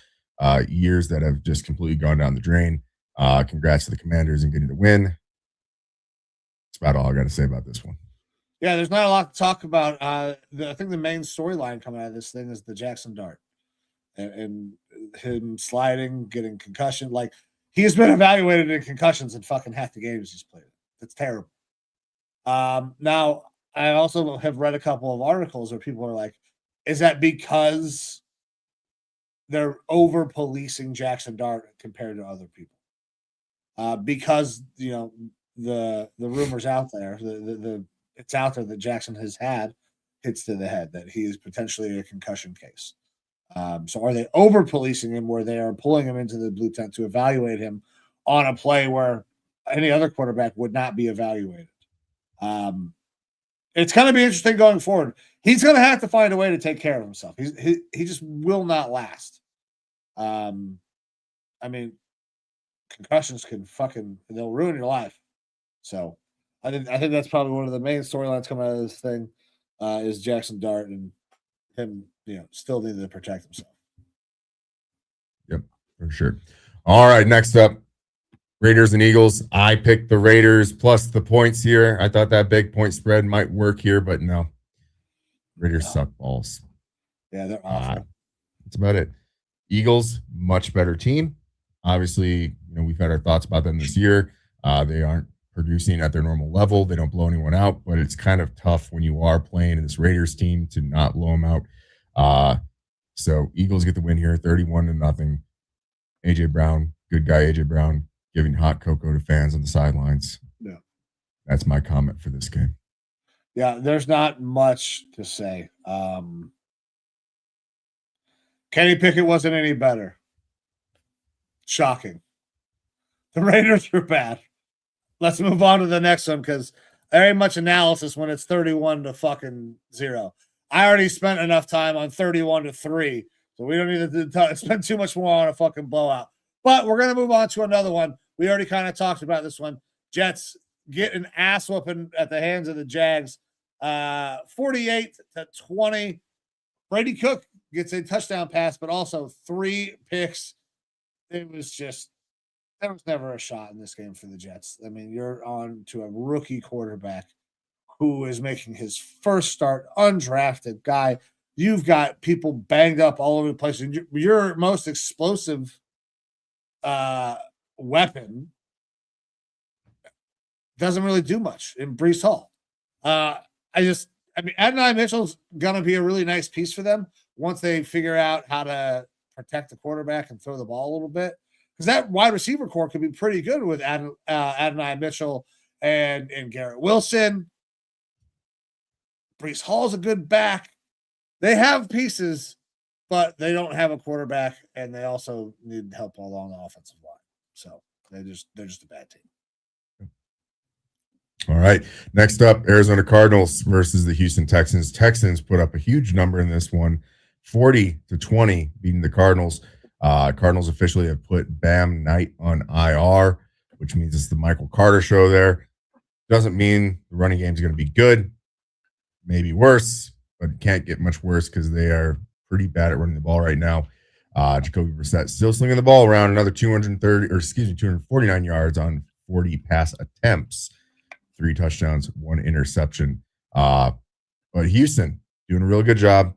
Years that have just completely gone down the drain. Congrats to the Commanders and getting the win. That's about all I got to say about this one.
Yeah, there's not a lot to talk about. I think the main storyline coming out of this thing is the Jackson Dart and him sliding, getting concussion. Like, he's been evaluated in concussions in fucking half the games he's played. It's terrible. Now, I also have read a couple of articles where people are like, is that because they're over policing Jackson Dart compared to other people? Because the rumors out there, it's out there that Jackson has had hits to the head, that he is potentially a concussion case. So are they over policing him where they are pulling him into the blue tent to evaluate him on a play where any other quarterback would not be evaluated? It's going to be interesting going forward. He's going to have to find a way to take care of himself. He just will not last. I mean, concussions they'll ruin your life. So I think that's probably one of the main storylines coming out of this thing is Jackson Dart and him, still needing to protect himself.
Yep, for sure. All right, next up, Raiders and Eagles. I picked the Raiders plus the points here. I thought that big point spread might work here, but no. Raiders suck balls.
Yeah, they're awful.
That's about it. Eagles, much better team. Obviously, we've had our thoughts about them this year. They aren't producing at their normal level. They don't blow anyone out, but it's kind of tough when you are playing in this Raiders team to not blow them out. So Eagles get the win here, 31-0. AJ Brown, good guy AJ Brown, giving hot cocoa to fans on the sidelines.
Yeah.
That's my comment for this game.
Yeah, there's not much to say. Kenny Pickett wasn't any better. Shocking. The Raiders are bad. Let's move on to the next one because there ain't much analysis when it's 31-0. I already spent enough time on 31-3, so we don't need to spend too much more on a fucking blowout. But we're going to move on to another one. We already kind of talked about this one. Jets get an ass whooping at the hands of the Jags, 48-20. Brady Cook gets a touchdown pass, but also 3 picks. It was just, there was never a shot in this game for the Jets. I mean, you're on to a rookie quarterback who is making his first start, undrafted guy. You've got people banged up all over the place. And your most explosive weapon doesn't really do much in Breece Hall. Adonai Mitchell's going to be a really nice piece for them once they figure out how to protect the quarterback and throw the ball a little bit. Because that wide receiver core could be pretty good with Adonai Mitchell and Garrett Wilson. Breece Hall's a good back. They have pieces, but they don't have a quarterback, and they also need help along the offensive line. So they're just a bad team.
All right. Next up, Arizona Cardinals versus the Houston Texans. Texans put up a huge number in this one, 40-20, beating the Cardinals. Cardinals officially have put Bam Knight on IR, which means it's the Michael Carter show there. Doesn't mean the running game is going to be good. Maybe worse, but it can't get much worse because they are pretty bad at running the ball right now. Jacoby Brissett still slinging the ball around, another 249 yards on 40 pass attempts. 3 touchdowns, 1 interception. But Houston doing a really good job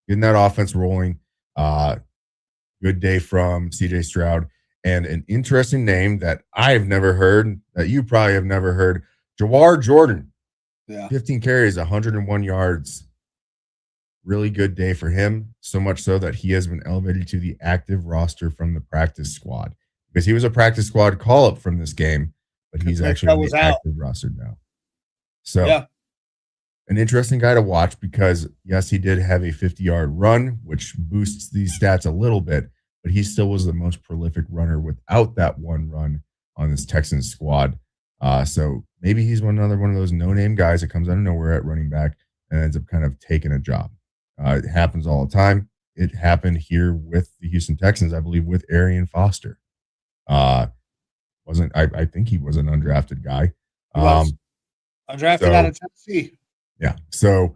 getting that offense rolling. Good day from CJ Stroud. And an interesting name that I've never heard, that you probably have never heard, Jawar Jordan.
Yeah.
15 carries, 101 yards. Really good day for him. So much so that he has been elevated to the active roster from the practice squad. Because he was a practice squad call-up from this game, but he's actually on the active roster now. So,
yeah.
An interesting guy to watch because, yes, he did have a 50-yard run, which boosts these stats a little bit, but he still was the most prolific runner without that one run on this Texans squad. So maybe he's another one of those no-name guys that comes out of nowhere at running back and ends up kind of taking a job. It happens all the time. It happened here with the Houston Texans, I believe, with Arian Foster. I think he was an undrafted guy.
Undrafted out of Tennessee.
Yeah. So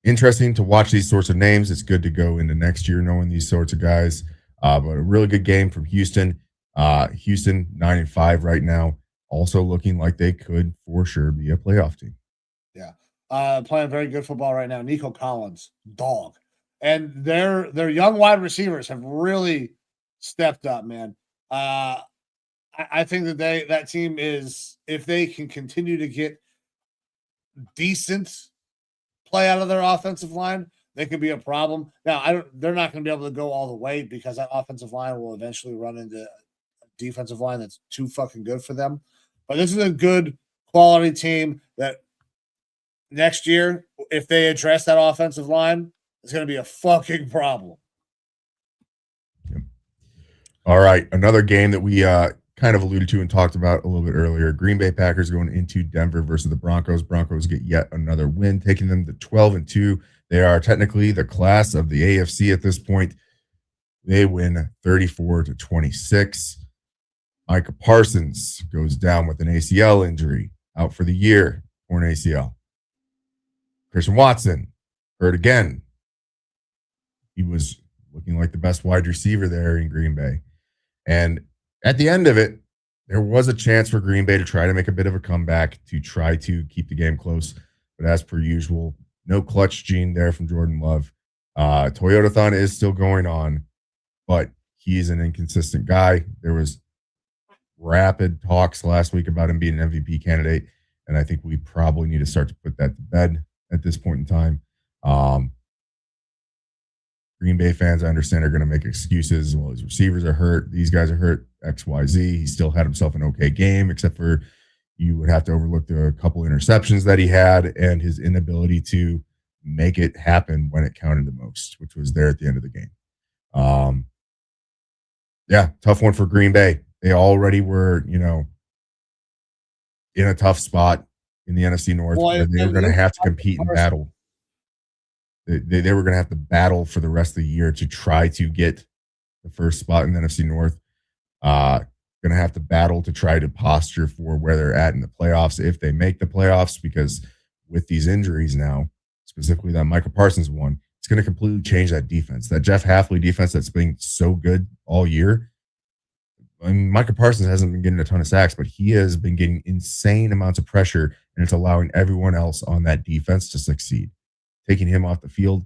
interesting to watch these sorts of names. It's good to go into next year knowing these sorts of guys. But a really good game from Houston. Houston 9-5 right now. Also looking like they could for sure be a playoff team.
Playing very good football right now. Nico Collins, Dawg. And their young wide receivers have really stepped up, man. I think that that team is, if they can continue to get decent play out of their offensive line, they could be a problem. Now, they're not going to be able to go all the way because that offensive line will eventually run into a defensive line that's too fucking good for them. But this is a good quality team that next year, if they address that offensive line, it's going to be a fucking problem.
All right. Another game that we kind of alluded to and talked about a little bit earlier. Green Bay Packers going into Denver versus the Broncos. Broncos get yet another win, taking them to 12-2. They are technically the class of the AFC at this point. They win 34-26. Micah Parsons goes down with an ACL injury, out for the year for an ACL. Christian Watson hurt again. He was looking like the best wide receiver there in Green Bay. And at the end of it, there was a chance for Green Bay to try to make a bit of a comeback to try to keep the game close. But as per usual, no clutch gene there from Jordan Love. Toyotathon is still going on, but he's an inconsistent guy. There was rapid talks last week about him being an MVP candidate, and I think we probably need to start to put that to bed at this point in time. Green Bay fans, I understand, are going to make excuses. Well, his receivers are hurt. These guys are hurt. XYZ. He still had himself an okay game, except for you would have to overlook the couple interceptions that he had and his inability to make it happen when it counted the most, which was there at the end of the game. Yeah, tough one for Green Bay. They already were, in a tough spot in the NFC North. Where they were going to have to compete and battle. They were going to have to battle for the rest of the year to try to get the first spot in the NFC North. Going to have to battle to try to posture for where they're at in the playoffs if they make the playoffs, because with these injuries now, specifically that Micah Parsons one, it's going to completely change that defense. That Jeff Hafley defense that's been so good all year. I mean, Micah Parsons hasn't been getting a ton of sacks, but he has been getting insane amounts of pressure, and it's allowing everyone else on that defense to succeed. Taking him off the field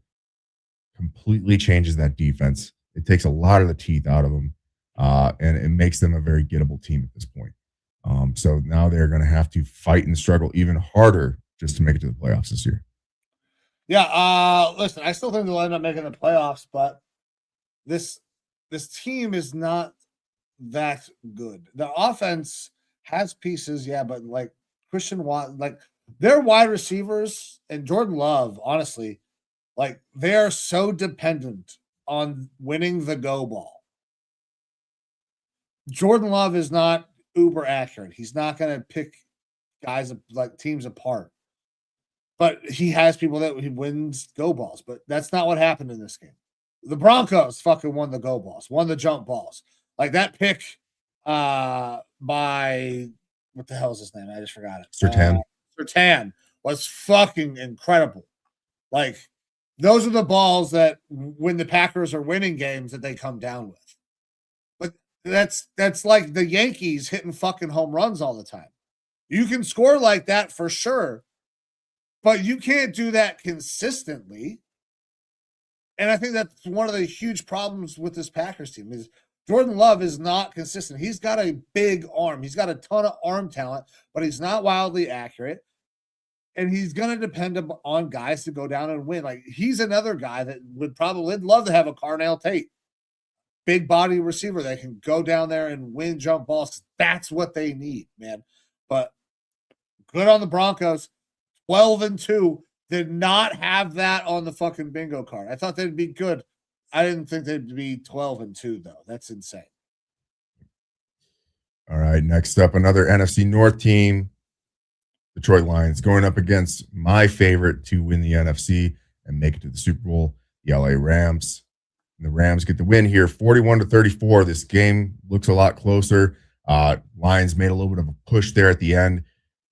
completely changes that defense. It takes a lot of the teeth out of them, and it makes them a very gettable team at this point. So now they're going to have to fight and struggle even harder just to make it to the playoffs this year.
Yeah, listen, I still think they'll end up making the playoffs, but this team is not that good. The offense has pieces, yeah, but like Christian Watt, like their wide receivers and Jordan Love, honestly, like they are so dependent on winning the go ball. Jordan Love is not uber accurate. He's not going to pick guys like teams apart. But he has people that he wins go balls. But that's not what happened in this game. The Broncos fucking won the go balls, won the jump balls. Like that pick by what the hell is his name? I just forgot it. Surtain was fucking incredible. Like those are the balls that when the Packers are winning games that they come down with. But that's like the Yankees hitting fucking home runs all the time. You can score like that for sure, but you can't do that consistently. And I think that's one of the huge problems with this Packers team is Jordan Love is not consistent. He's got a big arm. He's got a ton of arm talent, but he's not wildly accurate. And he's going to depend on guys to go down and win. Like he's another guy that would probably love to have a Carnell Tate, big body receiver that can go down there and win jump balls. That's what they need, man. But good on the Broncos. 12-2 did not have that on the fucking bingo card. I thought they'd be good. I didn't think they'd be 12-2 though. That's insane.
All right, next up, another NFC North team, Detroit Lions, going up against my favorite to win the NFC and make it to the Super Bowl, the LA Rams. And the Rams get the win here, 41-34. This game looks a lot closer. Lions made a little bit of a push there at the end,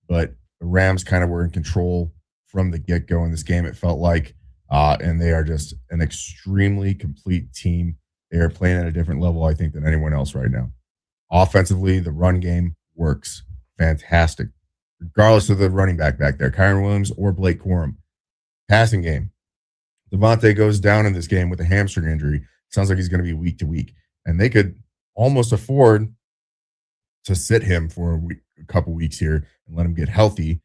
but the Rams kind of were in control from the get-go in this game, it felt like. And they are just an extremely complete team. They are playing at a different level, I think, than anyone else right now. Offensively, the run game works fantastic. regardless of the running back there, Kyron Williams or Blake Corum. Passing game. Devontae goes down in this game with a hamstring injury. Sounds like he's going to be week to week. And they could almost afford to sit him for a couple weeks here and let him get healthy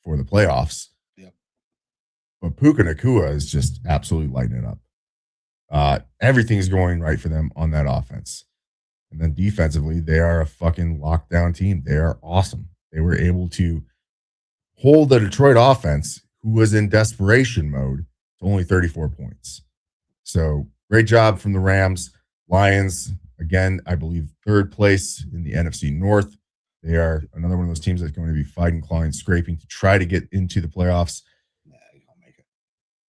for the playoffs.
Yep.
But Puka Nacua is just absolutely lighting it up. Everything's going right for them on that offense. And then defensively, they are a fucking lockdown team. They are awesome. They were able to hold the Detroit offense, who was in desperation mode, to only 34 points. So great job from the Rams. Lions, again, I believe third place in the NFC North. They are another one of those teams that's going to be fighting, clawing, scraping to try to get into the playoffs.
Yeah, you don't make it.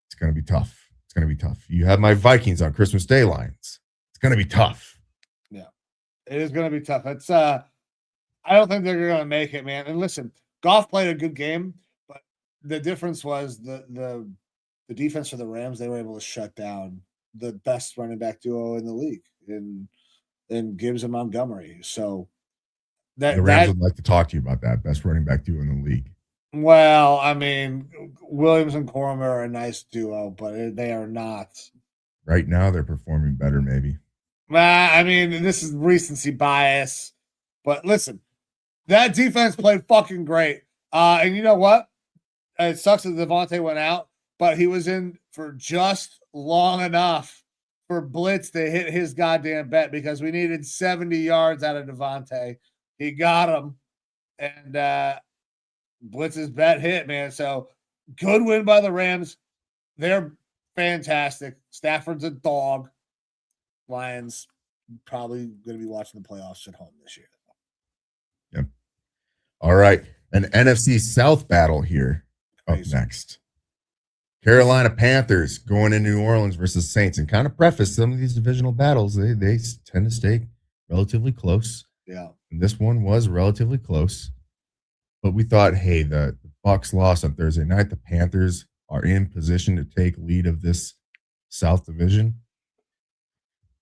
It's going to be tough. It's going to be tough. You have my Vikings on Christmas Day lines. It's going to be tough.
Yeah, it is going to be tough. It's I don't think they're going to make it, man. And listen, Goff played a good game, but the difference was the defense for the Rams. They were able to shut down the best running back duo in the league in Gibbs and Montgomery. So
The Rams would like to talk to you about that best running back duo in the league.
Well, I mean, Williams and Corum are a nice duo, but they are not.
Right now, they're performing better, maybe.
I mean, this is recency bias. But listen, that defense played fucking great. And you know what? It sucks that Devontae went out, but he was in for just long enough for Blitz to hit his goddamn bet because we needed 70 yards out of Devontae. He got him. And Blitz's bet hit, man. So good win by the Rams. They're fantastic. Stafford's a dog. Lions probably going to be watching the playoffs at home this year.
Yep. All right. An NFC South battle here up next. Carolina Panthers going into New Orleans versus Saints. And kind of preface some of these divisional battles, they tend to stay relatively close.
Yeah.
And this one was relatively close. But we thought, hey, the Bucs lost on Thursday night. The Panthers are in position to take lead of this South Division.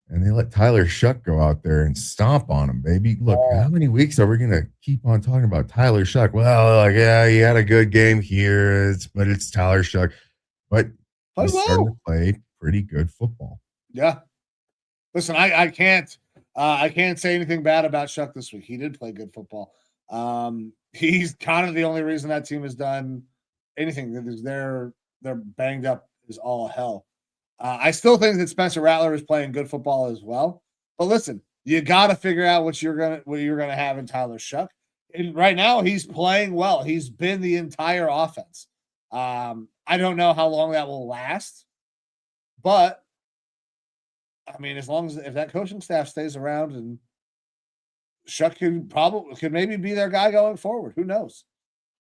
And they let Tyler Shuck go out there and stomp on him, baby. Look, how many weeks are we going to keep on talking about Tyler Shuck? Well, like, yeah, he had a good game here, but it's Tyler Shuck. But he's starting to play pretty good football.
Yeah. Listen, I can't say anything bad about Shuck this week. He did play good football. He's kind of the only reason that team has done anything because they're banged up as all hell. I still think that Spencer Rattler is playing good football as well. But listen, you got to figure out what you're gonna have in Tyler Shuck. And right now, he's playing well. He's been the entire offense. I don't know how long that will last, but I mean, as long as if that coaching staff stays around and Shuck could maybe be their guy going forward. Who knows?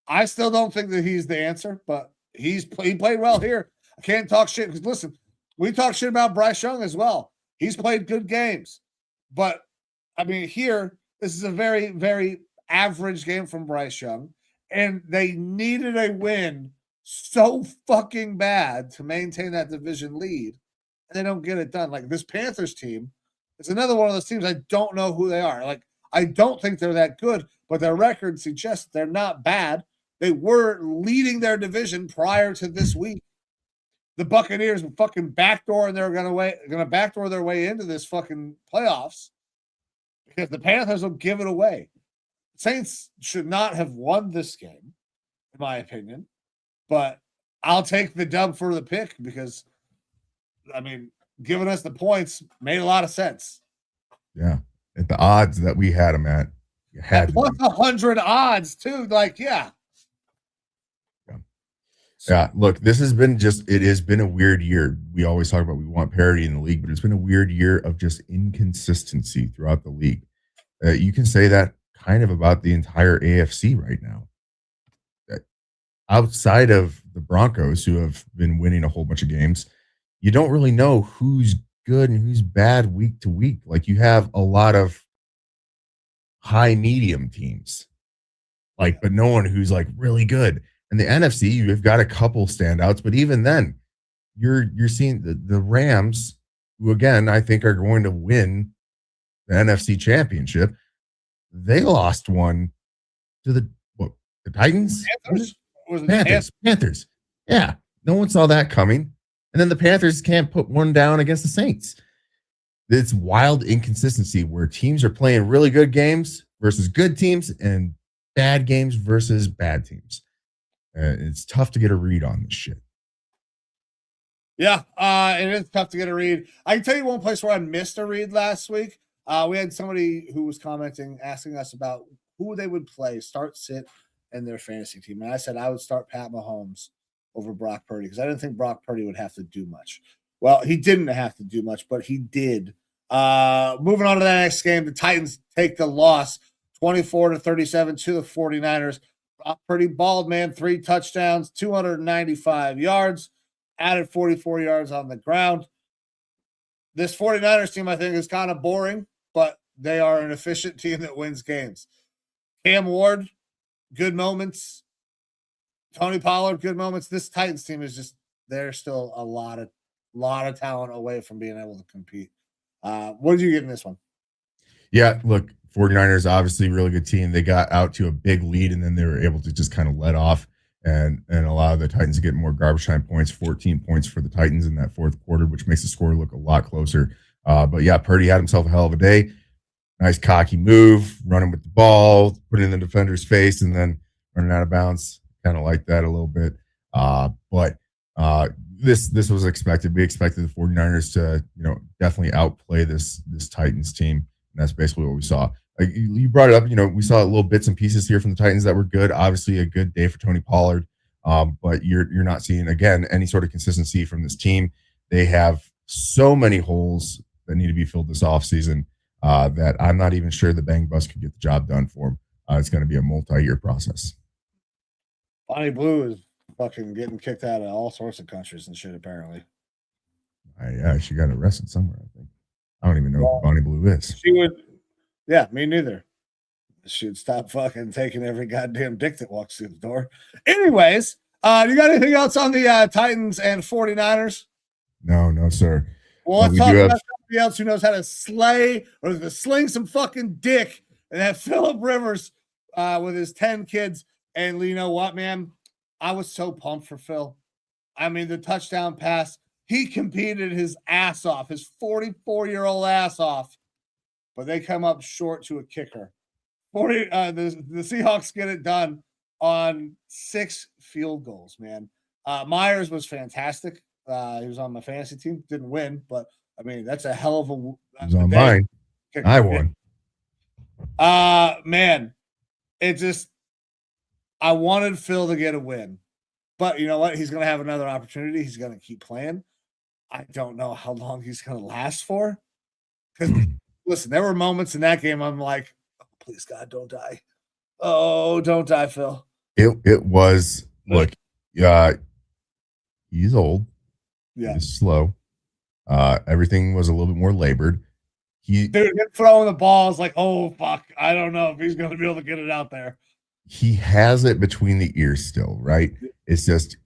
I still don't think that he's the answer, but he played well here. I can't talk shit because listen, we talk shit about Bryce Young as well. He's played good games, but I mean, here this is a very, very average game from Bryce Young, and they needed a win so fucking bad to maintain that division lead, and they don't get it done. Like this Panthers team, it's another one of those teams I don't know who they are. Like I don't think they're that good, but their record suggests they're not bad. They were leading their division prior to this week. The Buccaneers were fucking backdoor, and they're gonna backdoor their way into this fucking playoffs because the Panthers will give it away. Saints should not have won this game, in my opinion, but I'll take the dub for the pick because, I mean, giving us the points made a lot of sense.
Yeah. At the odds that we had them at, you had
plus 100 odds too. Like, yeah.
Yeah. Look, it has been a weird year. We always talk about we want parity in the league, but it's been a weird year of just inconsistency throughout the league. You can say that kind of about the entire AFC right now. Outside of the Broncos, who have been winning a whole bunch of games, you don't really know who's good and who's bad week to week. Like you have a lot of high medium teams, but no one who's like really good. And the NFC, you've got a couple standouts, but even then, you're seeing the Rams, who again I think are going to win the NFC Championship. They lost one to The Titans?
Panthers? Was it
Panthers. Yeah. No one saw that coming. And then the Panthers can't put one down against the Saints. It's wild inconsistency where teams are playing really good games versus good teams and bad games versus bad teams. It's tough to get a read on this shit.
Yeah, it is tough to get a read. I can tell you one place where I missed a read last week. We had somebody who was commenting, asking us about who they would play, start, sit, and their fantasy team. And I said I would start Pat Mahomes over Brock Purdy because I didn't think Brock Purdy would have to do much. Well, he didn't have to do much, but he did. Moving on to the next game, the Titans take the loss 24-37 to the 49ers. Brock Purdy balled, man, 3 touchdowns, 295 yards, added 44 yards on the ground. This 49ers team, I think, is kind of boring, but they are an efficient team that wins games. Cam Ward, good moments. Tony Pollard, good moments. This Titans team is just, they're still a lot of talent away from being able to compete. What did you get in this one?
Yeah, look, 49ers, obviously really good team. They got out to a big lead, and then they were able to just kind of let off and allow the Titans to get more garbage time points, 14 points for the Titans in that fourth quarter, which makes the score look a lot closer. But yeah, Purdy had himself a hell of a day. Nice cocky move, running with the ball, put it in the defender's face, and then running out of bounds. Kind of like that a little bit. But this was expected. We expected the 49ers to, definitely outplay this Titans team. And that's basically what we saw. Like you brought it up, we saw little bits and pieces here from the Titans that were good. Obviously a good day for Tony Pollard. But you're not seeing, again, any sort of consistency from this team. They have so many holes that need to be filled this offseason that I'm not even sure the Bang Bus could get the job done for them. It's going to be a multi-year process.
Bonnie Blue is fucking getting kicked out of all sorts of countries and shit, apparently.
Yeah, she got arrested somewhere, I think. I don't even know who Bonnie Blue is.
She would, yeah, me neither. She'd stop fucking taking every goddamn dick that walks through the door. Anyways, you got anything else on the Titans and 49ers?
No, sir.
Well, let's talk about somebody else who knows how to slay or to sling some fucking dick, and that Phillip Rivers with his 10 kids. And you know what, man? I was so pumped for Phil. I mean, the touchdown pass, he competed his ass off, his 44-year-old ass off, but they come up short to a kicker. The Seahawks get it done on 6 field goals, man. Myers was fantastic. He was on my fantasy team. Didn't win, but, I mean, that's a hell of a...
He was on mine. I won.
Man, it just... I wanted Phil to get a win, but you know what? He's going to have another opportunity. He's going to keep playing. I don't know how long he's going to last for. Because listen, there were moments in that game I'm like, oh, please God, don't die. Oh, don't die, Phil.
It was, look, he's old.
Yeah.
He's slow. Everything was a little bit more labored.
Dude, throwing the ball is like, oh, fuck. I don't know if he's going to be able to get it out there.
He has it between the ears still, right? It's just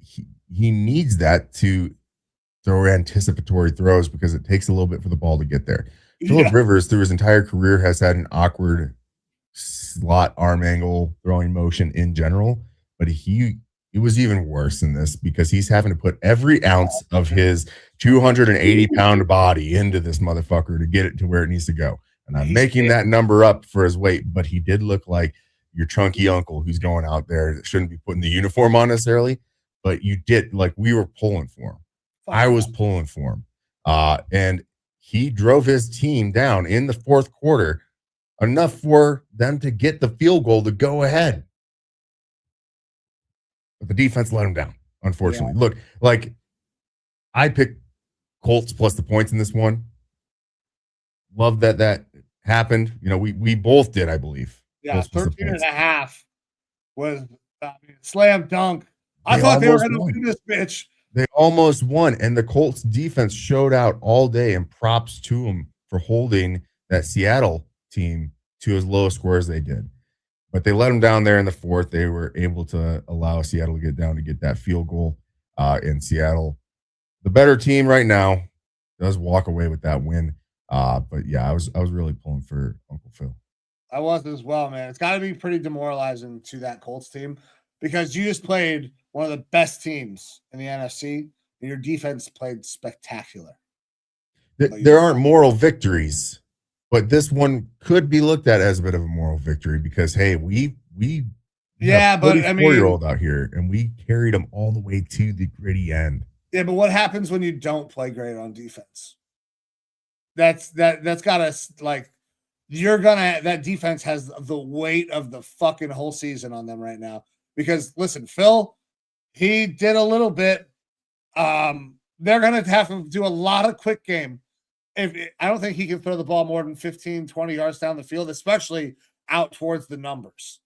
he needs that to throw anticipatory throws because it takes a little bit for the ball to get there. Phillip Rivers, through his entire career, has had an awkward slot arm angle throwing motion in general, but it was even worse than this because he's having to put every ounce of his 280-pound body into this motherfucker to get it to where it needs to go. And I'm making that number up for his weight, but he did look like your chunky uncle who's going out there that shouldn't be putting the uniform on necessarily, but you did, like, we were pulling for him. I was pulling for him. And he drove his team down in the fourth quarter enough for them to get the field goal to go ahead. But the defense let him down, unfortunately. Yeah. Look, like, I picked Colts plus the points in this one. Love that happened. We both did, I believe.
Yeah, 13.5 was slam dunk. I thought they were going to win this bitch.
They almost won, and the Colts defense showed out all day, and props to them for holding that Seattle team to as low a score as they did. But they let them down there in the fourth. They were able to allow Seattle to get down to get that field goal in Seattle. The better team right now does walk away with that win. But yeah, I was really pulling for Uncle Phil.
I was as well, man. It's got to be pretty demoralizing to that Colts team because you just played one of the best teams in the NFC, and your defense played spectacular.
There aren't moral victories, but this one could be looked at as a bit of a moral victory because, hey, we
yeah, but I mean,
4-year-old out here, and we carried them all the way to the gritty end.
Yeah, but what happens when you don't play great on defense? That's got us like. That defense has the weight of the fucking whole season on them right now. Because listen, Phil, he did a little bit. They're gonna have to do a lot of quick game. I don't think he can throw the ball more than 15, 20 yards down the field, especially out towards the numbers.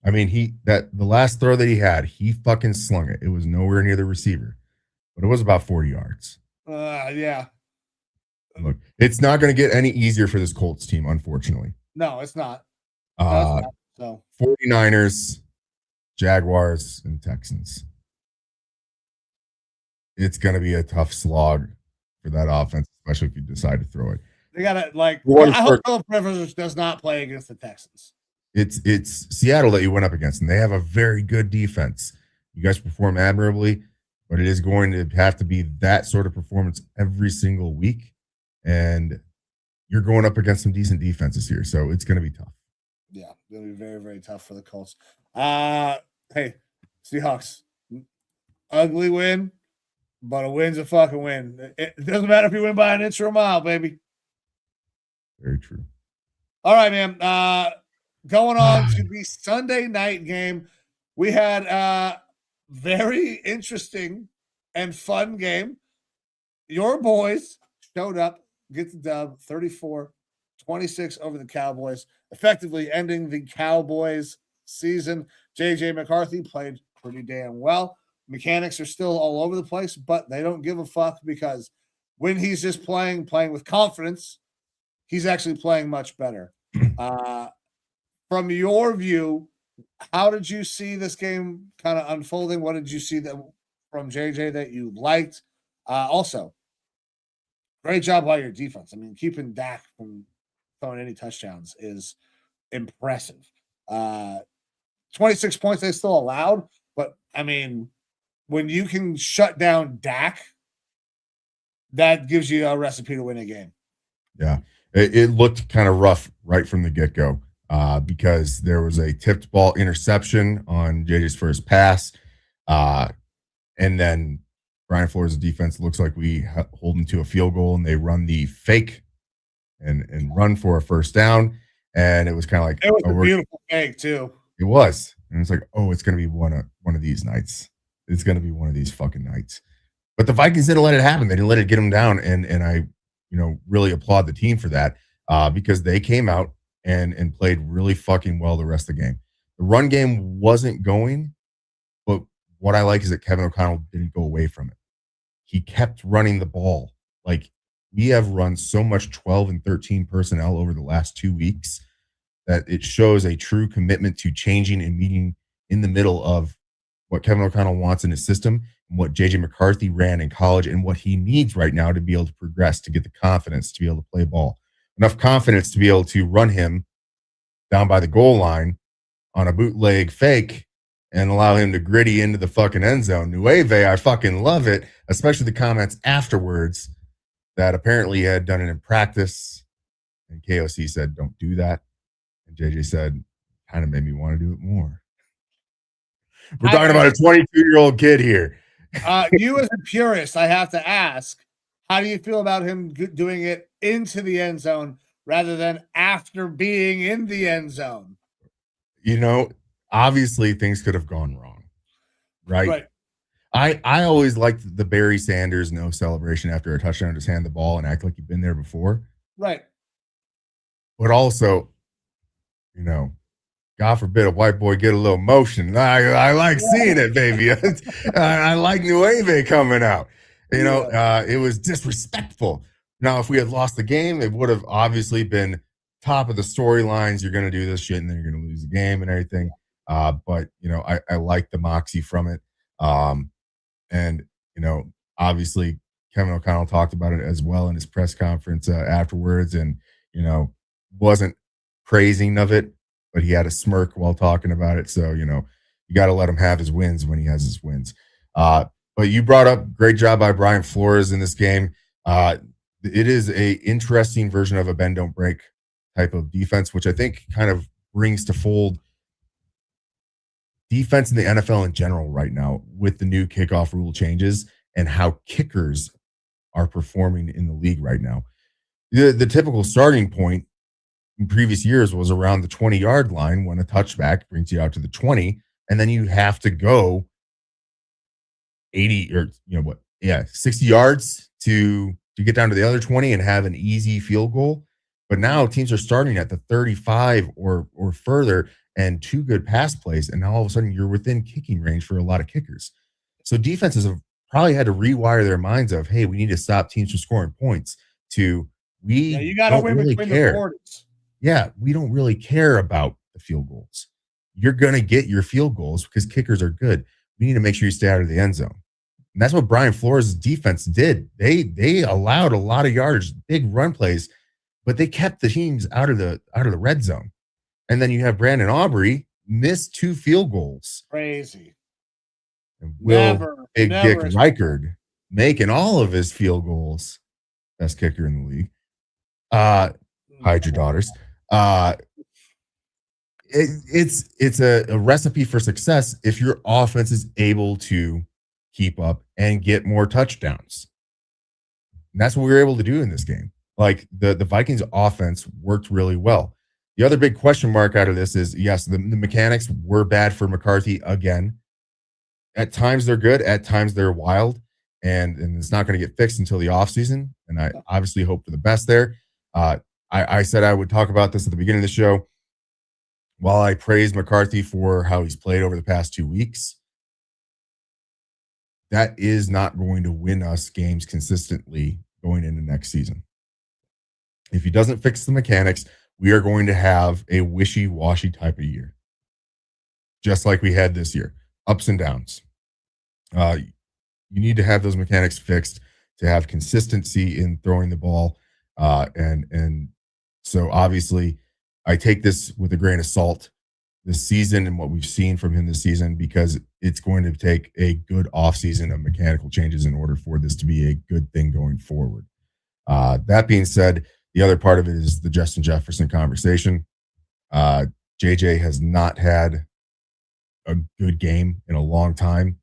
I mean, the last throw that he had, he fucking slung it. It was nowhere near the receiver, but it was about 40 yards.
Yeah.
Look, it's not going to get any easier for this Colts team, unfortunately.
No, it's not.
So 49ers, Jaguars, and Texans. It's going to be a tough slog for that offense, especially if you decide to throw it.
They got to I hope Philip Rivers does not play against the Texans.
It's Seattle that you went up against, and they have a very good defense. You guys perform admirably, but it is going to have to be that sort of performance every single week. And you're going up against some decent defenses here, so it's going to be tough.
Yeah, it's going to be very, very tough for the Colts. Hey, Seahawks, ugly win, but a win's a fucking win. It doesn't matter if you win by an inch or a mile, baby.
Very true.
All right, man. Going on to the Sunday night game, we had a very interesting and fun game. Your boys showed up. Get the dub 34-26 over the Cowboys, effectively ending the Cowboys season. JJ McCarthy played pretty damn well. Mechanics are still all over the place, but they don't give a fuck because when he's just playing with confidence, he's actually playing much better. From your view, how did you see this game kind of unfolding? What did you see from JJ that you liked? Also, great job by your defense. I mean, keeping Dak from throwing any touchdowns is impressive. 26 points they still allowed, but I mean, when you can shut down Dak, that gives you a recipe to win a game.
Yeah, it looked kind of rough right from the get-go because there was a tipped ball interception on JJ's first pass, and then Brian Flores' defense looks like we hold them to a field goal, and they run the fake and run for a first down. And it was kind of like
it was a beautiful fake too.
It was, and it's like, oh, it's going to be one of these nights. It's going to be one of these fucking nights. But the Vikings didn't let it happen. They didn't let it get them down, and I, really applaud the team for that because they came out and played really fucking well the rest of the game. The run game wasn't going, but what I like is that Kevin O'Connell didn't go away from it. He kept running the ball. Like, we have run so much 12 and 13 personnel over the last 2 weeks that it shows a true commitment to changing and meeting in the middle of what Kevin O'Connell wants in his system and what JJ McCarthy ran in college and what he needs right now to be able to progress, to get the confidence to be able to play ball. Enough confidence to be able to run him down by the goal line on a bootleg fake and allow him to gritty into the fucking end zone. Nueve, I fucking love it, especially the comments afterwards that apparently he had done it in practice. And KOC said, don't do that. And JJ said, kind of made me want to do it more. We're talking about a 22-year-old kid here.
You as a purist, I have to ask, how do you feel about him doing it into the end zone rather than after being in the end zone?
Obviously things could have gone wrong, right? I always liked the Barry Sanders no celebration after a touchdown, just hand the ball and act like you've been there before.
Right.
But also, God forbid a white boy get a little motion. I like seeing it, baby. I like Nueve coming out. It was disrespectful. Now, if we had lost the game, it would have obviously been top of the storylines. You're going to do this shit, and then you're going to lose the game and everything. But I like the moxie from it. And obviously Kevin O'Connell talked about it as well in his press conference afterwards, and wasn't praising of it, but he had a smirk while talking about it. So, you got to let him have his wins when he has his wins. But you brought up great job by Brian Flores in this game. It is a interesting version of a bend don't break type of defense, which I think kind of brings to fold defense in the NFL in general right now with the new kickoff rule changes and how kickers are performing in the league right now. The typical starting point in previous years was around the 20-yard line when a touchback brings you out to the 20, and then you have to go 80 or 60 yards to get down to the other 20 and have an easy field goal. But now teams are starting at the 35 or further and two good pass plays, and now all of a sudden you're within kicking range for a lot of kickers. So defenses have probably had to rewire their minds of, hey, we need to stop teams from scoring points to
you got to win
really
between
care.
the 40s.
Yeah, we don't really care about the field goals. You're going to get your field goals because kickers are good. We need to make sure you stay out of the end zone. And that's what Brian Flores' defense did. They allowed a lot of yards, big run plays, but they kept the teams out of the red zone. And then you have Brandon Aubrey miss 2 field goals.
Crazy.
And Big Dick Reichard making all of his field goals. Best kicker in the league. Hide your daughters. It's a recipe for success if your offense is able to keep up and get more touchdowns. And that's what we were able to do in this game. Like the Vikings offense worked really well. The other big question mark out of this is, yes, the mechanics were bad for McCarthy again. At times they're good, at times they're wild, and it's not going to get fixed until the offseason. And I obviously hope for the best there. I said I would talk about this at the beginning of the show. While I praised McCarthy for how he's played over the past 2 weeks, that is not going to win us games consistently going into next season. If he doesn't fix the mechanics, we are going to have a wishy-washy type of year, just like we had this year, ups and downs. You need to have those mechanics fixed to have consistency in throwing the ball. And so obviously I take this with a grain of salt this season and what we've seen from him this season, because it's going to take a good offseason of mechanical changes in order for this to be a good thing going forward. That being said, the other part of it is the Justin Jefferson conversation. JJ has not had a good game in a long time.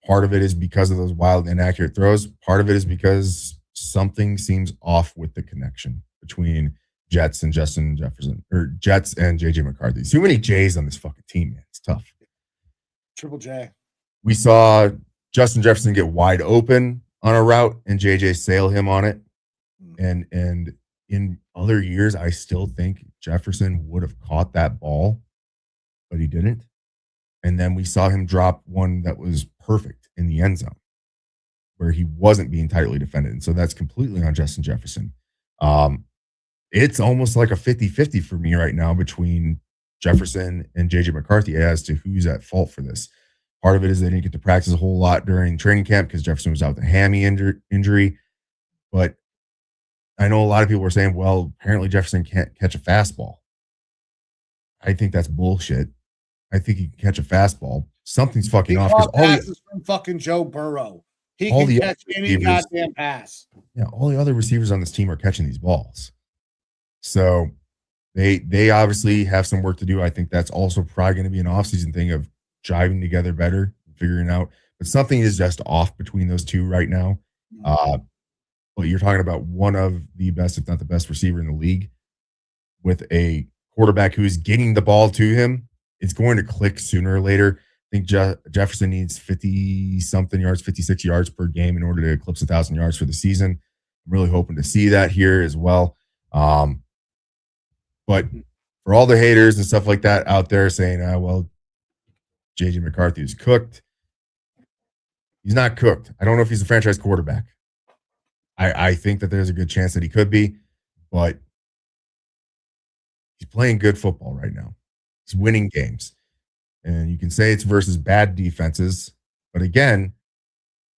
Part of it is because of those wild, inaccurate throws. Part of it is because something seems off with the connection between Jets and Justin Jefferson, or Jets and JJ McCarthy. Too many J's on this fucking team, man. It's tough.
Triple J.
We saw Justin Jefferson get wide open on a route and JJ sail him on it. And in other years, I still think Jefferson would have caught that ball, but he didn't. And then we saw him drop one that was perfect in the end zone where he wasn't being tightly defended. And so that's completely on Justin Jefferson. It's almost like a 50-50 for me right now between Jefferson and JJ McCarthy as to who's at fault for this. Part of it is they didn't get to practice a whole lot during training camp because Jefferson was out with a hammy injury. But I know a lot of people were saying, well, apparently Jefferson can't catch a fastball. I think that's bullshit. I think he can catch a fastball. Something's fucking off.
Because all passes from fucking Joe Burrow. He can catch any goddamn pass.
Yeah, all the other receivers on this team are catching these balls. So they obviously have some work to do. I think that's also probably going to be an offseason thing of jiving together better, figuring out. But something is just off between those two right now. But you're talking about one of the best, if not the best receiver in the league with a quarterback who is getting the ball to him. It's going to click sooner or later. I think Jefferson needs 50-something yards, 56 yards per game in order to eclipse 1,000 yards for the season. I'm really hoping to see that here as well. But for all the haters and stuff like that out there saying, well, JJ McCarthy is cooked. He's not cooked. I don't know if he's a franchise quarterback. I think that there's a good chance that he could be, but he's playing good football right now. He's winning games. And you can say it's versus bad defenses, but again,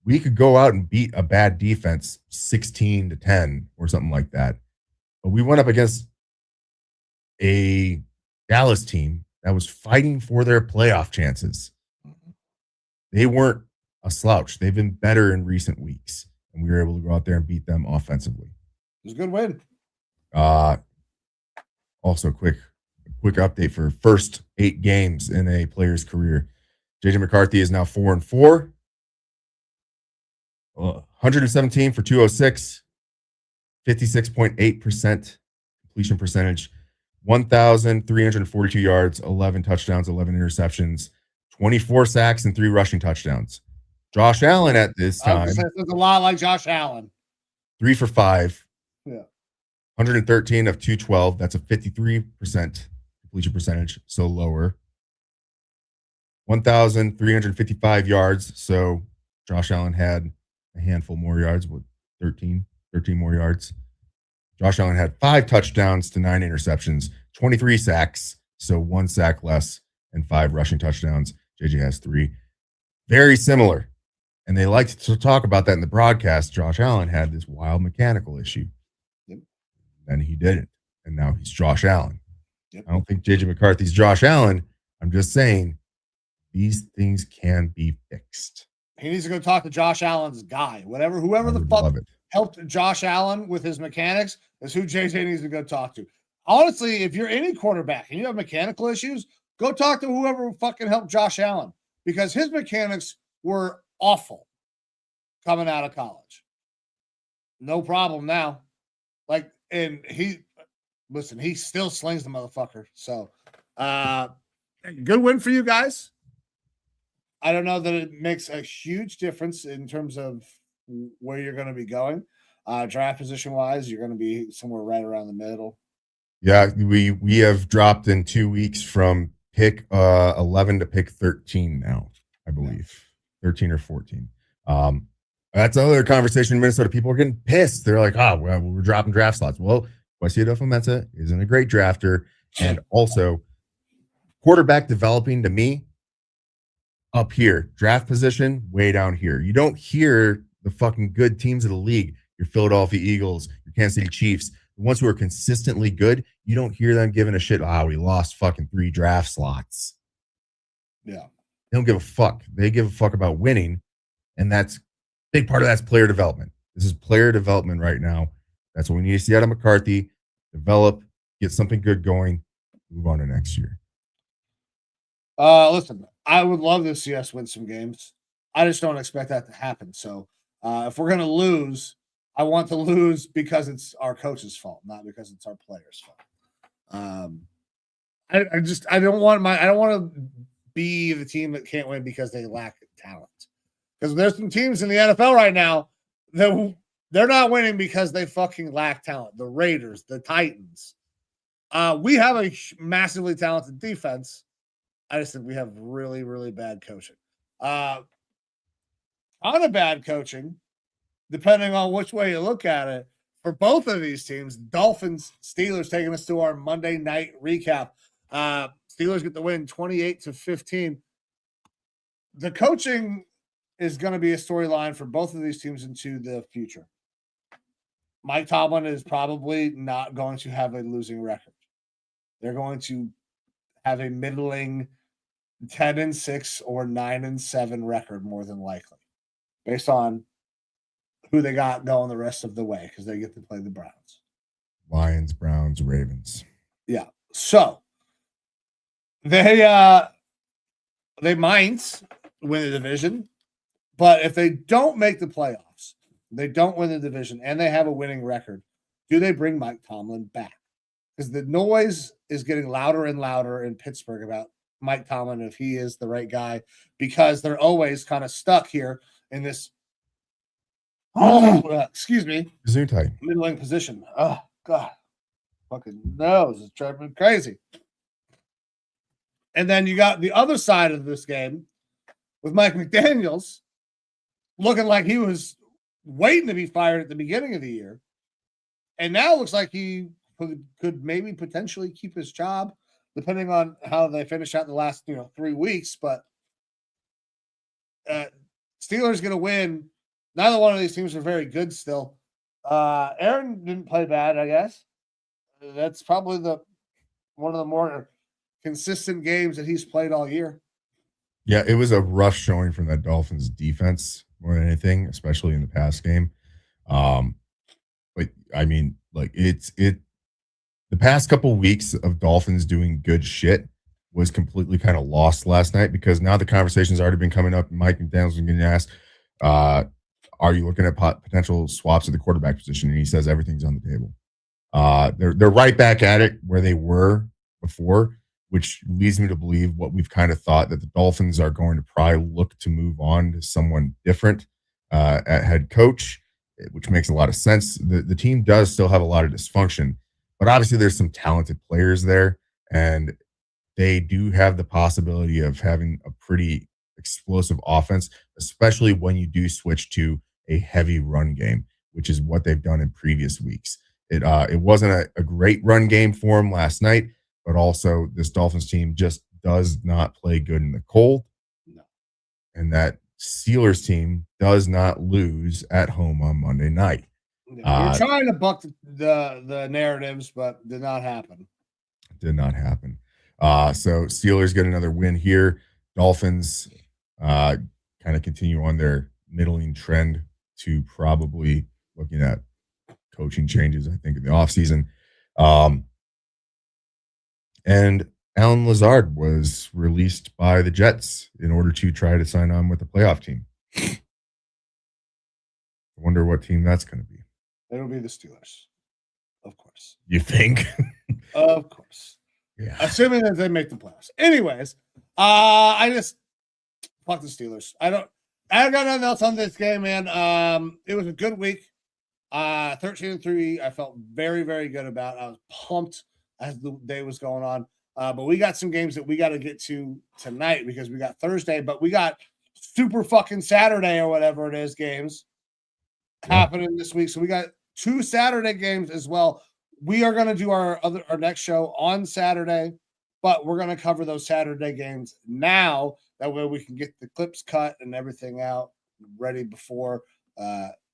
we could go out and beat a bad defense 16-10 or something like that. But we went up against a Dallas team that was fighting for their playoff chances. They weren't a slouch. They've been better in recent weeks, and we were able to go out there and beat them offensively.
It was a good win.
Also, quick update for first 8 games in a player's career. JJ McCarthy is now 4-4, 117 for 206, 56.8% completion percentage, 1,342 yards, 11 touchdowns, 11 interceptions, 24 sacks, and 3 rushing touchdowns. Josh Allen at this time,
it's a lot like Josh Allen.
3 for 5.
Yeah.
113 of 212. That's a 53% completion percentage, so lower. 1,355 yards. So Josh Allen had a handful more yards, with 13 more yards. Josh Allen had 5 touchdowns to 9 interceptions, 23 sacks, so 1 sack less, and 5 rushing touchdowns. JJ has 3. Very similar. And they liked to talk about that in the broadcast. Josh Allen had this wild mechanical issue.
Yep.
And he didn't. And now he's Josh Allen.
Yep.
I don't think JJ McCarthy's Josh Allen. I'm just saying these things can be fixed.
He needs to go talk to Josh Allen's guy. Whoever the fuck helped Josh Allen with his mechanics is who JJ needs to go talk to. Honestly, if you're any quarterback and you have mechanical issues, go talk to whoever fucking helped Josh Allen, because his mechanics were awful coming out of college. No problem now. And he still slings the motherfucker. So, good win for you guys. I don't know that it makes a huge difference in terms of where you're going to be going. Draft position wise, you're going to be somewhere right around the middle.
Yeah, we have dropped in 2 weeks from pick 11 to pick 13 now, I believe. 13 or 14. That's another conversation in Minnesota. People are getting pissed. They're like, we're dropping draft slots. Well, Wesley Adolfo-Mensah isn't a great drafter. And also, quarterback developing, to me, up here. Draft position, way down here. You don't hear the fucking good teams of the league. Your Philadelphia Eagles, your Kansas City Chiefs, the ones who are consistently good, you don't hear them giving a shit. We lost fucking 3 draft slots.
Yeah.
They don't give a fuck. They give a fuck about winning. And that's big part of that's player development. This is player development right now. That's what we need to see out of McCarthy. Develop, get something good going, move on to next year.
Listen, I would love to see us win some games. I just don't expect that to happen. So if we're going to lose, I want to lose because it's our coach's fault, not because it's our players' fault. I don't want to be the team that can't win because they lack talent. Because there's some teams in the NFL right now that they're not winning because they fucking lack talent. The Raiders, the Titans. We have a massively talented defense. I just think we have really, really bad coaching. On a bad coaching, depending on which way you look at it, for both of these teams, Dolphins, Steelers, taking us to our Monday night recap. Steelers get the win 28-15. The coaching is going to be a storyline for both of these teams into the future. Mike Tomlin is probably not going to have a losing record. They're going to have a middling 10-6 or 9-7 record, more than likely, based on who they got going the rest of the way, because they get to play the Browns.
Lions, Browns, Ravens.
Yeah. So they might win the division, but if they don't make the playoffs, they don't win the division, and they have a winning record, do they bring Mike Tomlin back? Because the noise is getting louder and louder in Pittsburgh about Mike Tomlin, if he is the right guy, because they're always kind of stuck here in this middling position. Oh, God. Fucking nose. It's driving me crazy. And then you got the other side of this game with Mike McDaniels looking like he was waiting to be fired at the beginning of the year. And now it looks like he could maybe potentially keep his job, depending on how they finish out the last 3 weeks. But Steelers going to win. Neither one of these teams are very good still. Aaron didn't play bad, I guess. That's probably one of the more consistent games that he's played all year.
Yeah, it was a rough showing from that Dolphins defense more than anything, especially in the pass game. But I mean, like the past couple weeks of Dolphins doing good shit was completely kind of lost last night because now the conversation's already been coming up. Mike McDaniel's been getting asked, are you looking at potential swaps at the quarterback position? And he says everything's on the table. They're right back at it where they were before, which leads me to believe what we've kind of thought, that the Dolphins are going to probably look to move on to someone different at head coach, which makes a lot of sense. The team does still have a lot of dysfunction, but obviously there's some talented players there, and they do have the possibility of having a pretty explosive offense, especially when you do switch to a heavy run game, which is what they've done in previous weeks. It wasn't a great run game for them last night, but also this Dolphins team just does not play good in the cold.
No.
And that Steelers team does not lose at home on Monday night.
We're trying to buck the narratives, but did not happen.
Did not happen. So Steelers get another win here. Dolphins kind of continue on their middling trend to probably looking at coaching changes, I think, in the offseason. And Alan Lazard was released by the Jets in order to try to sign on with the playoff team. I wonder what team that's going to be.
It'll be the Steelers, of course.
You think?
Of course.
Yeah.
Assuming that they make the playoffs. Anyways, I just fuck the Steelers. I got nothing else on this game, man. It was a good week. 13-3. I felt very, very good about. I was pumped as the day was going on. But we got some games that we got to get to tonight because we got Thursday, but we got super fucking Saturday or whatever it is games happening this week. So we got 2 Saturday games as well. We are going to do our next show on Saturday, but we're going to cover those Saturday games now. That way we can get the clips cut and everything out ready before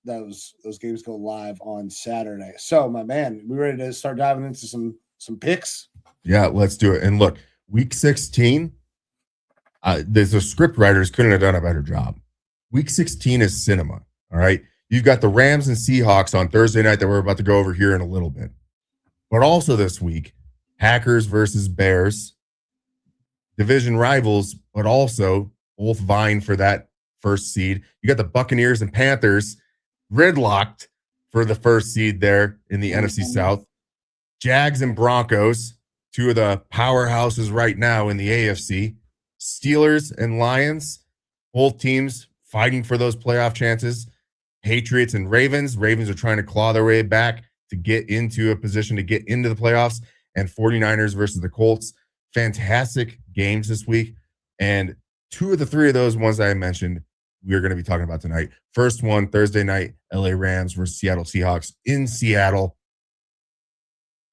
those games go live on Saturday. So, my man, we ready to start diving into some picks?
Yeah, let's do it. And look, week 16, the script writers couldn't have done a better job. Week 16 is cinema, all right? You've got the Rams and Seahawks on Thursday night that we're about to go over here in a little bit. But also this week, Packers versus Bears, division rivals, but also both vying for that first seed. You got the Buccaneers and Panthers gridlocked for the first seed there in the NFC South. Jags and Broncos, 2 of the powerhouses right now in the AFC. Steelers and Lions, both teams fighting for those playoff chances. Patriots and Ravens. Ravens are trying to claw their way back to get into a position to get into the playoffs. And 49ers versus the Colts. Fantastic games this week. And 2 of the 3 of those ones that I mentioned, we are going to be talking about tonight. First one, Thursday night, LA Rams versus Seattle Seahawks in Seattle.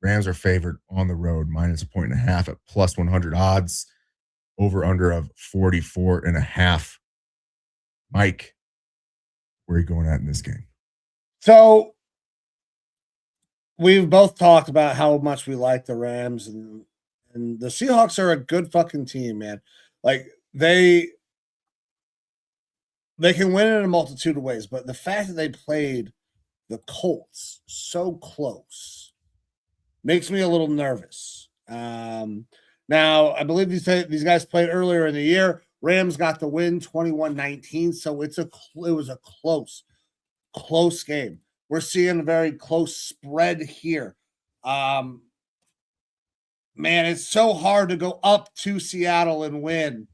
Rams are favored on the road, -1.5 at plus 100 odds. Over under of 44.5. Mike, where are you going at in this game?
So we've both talked about how much we like the Rams, and the Seahawks are a good fucking team, man. Like they can win in a multitude of ways, but the fact that they played the Colts so close makes me a little nervous. Now, I believe these guys played earlier in the year. Rams got the win 21-19, so it was a close game. We're seeing a very close spread here. Man, it's so hard to go up to Seattle and win.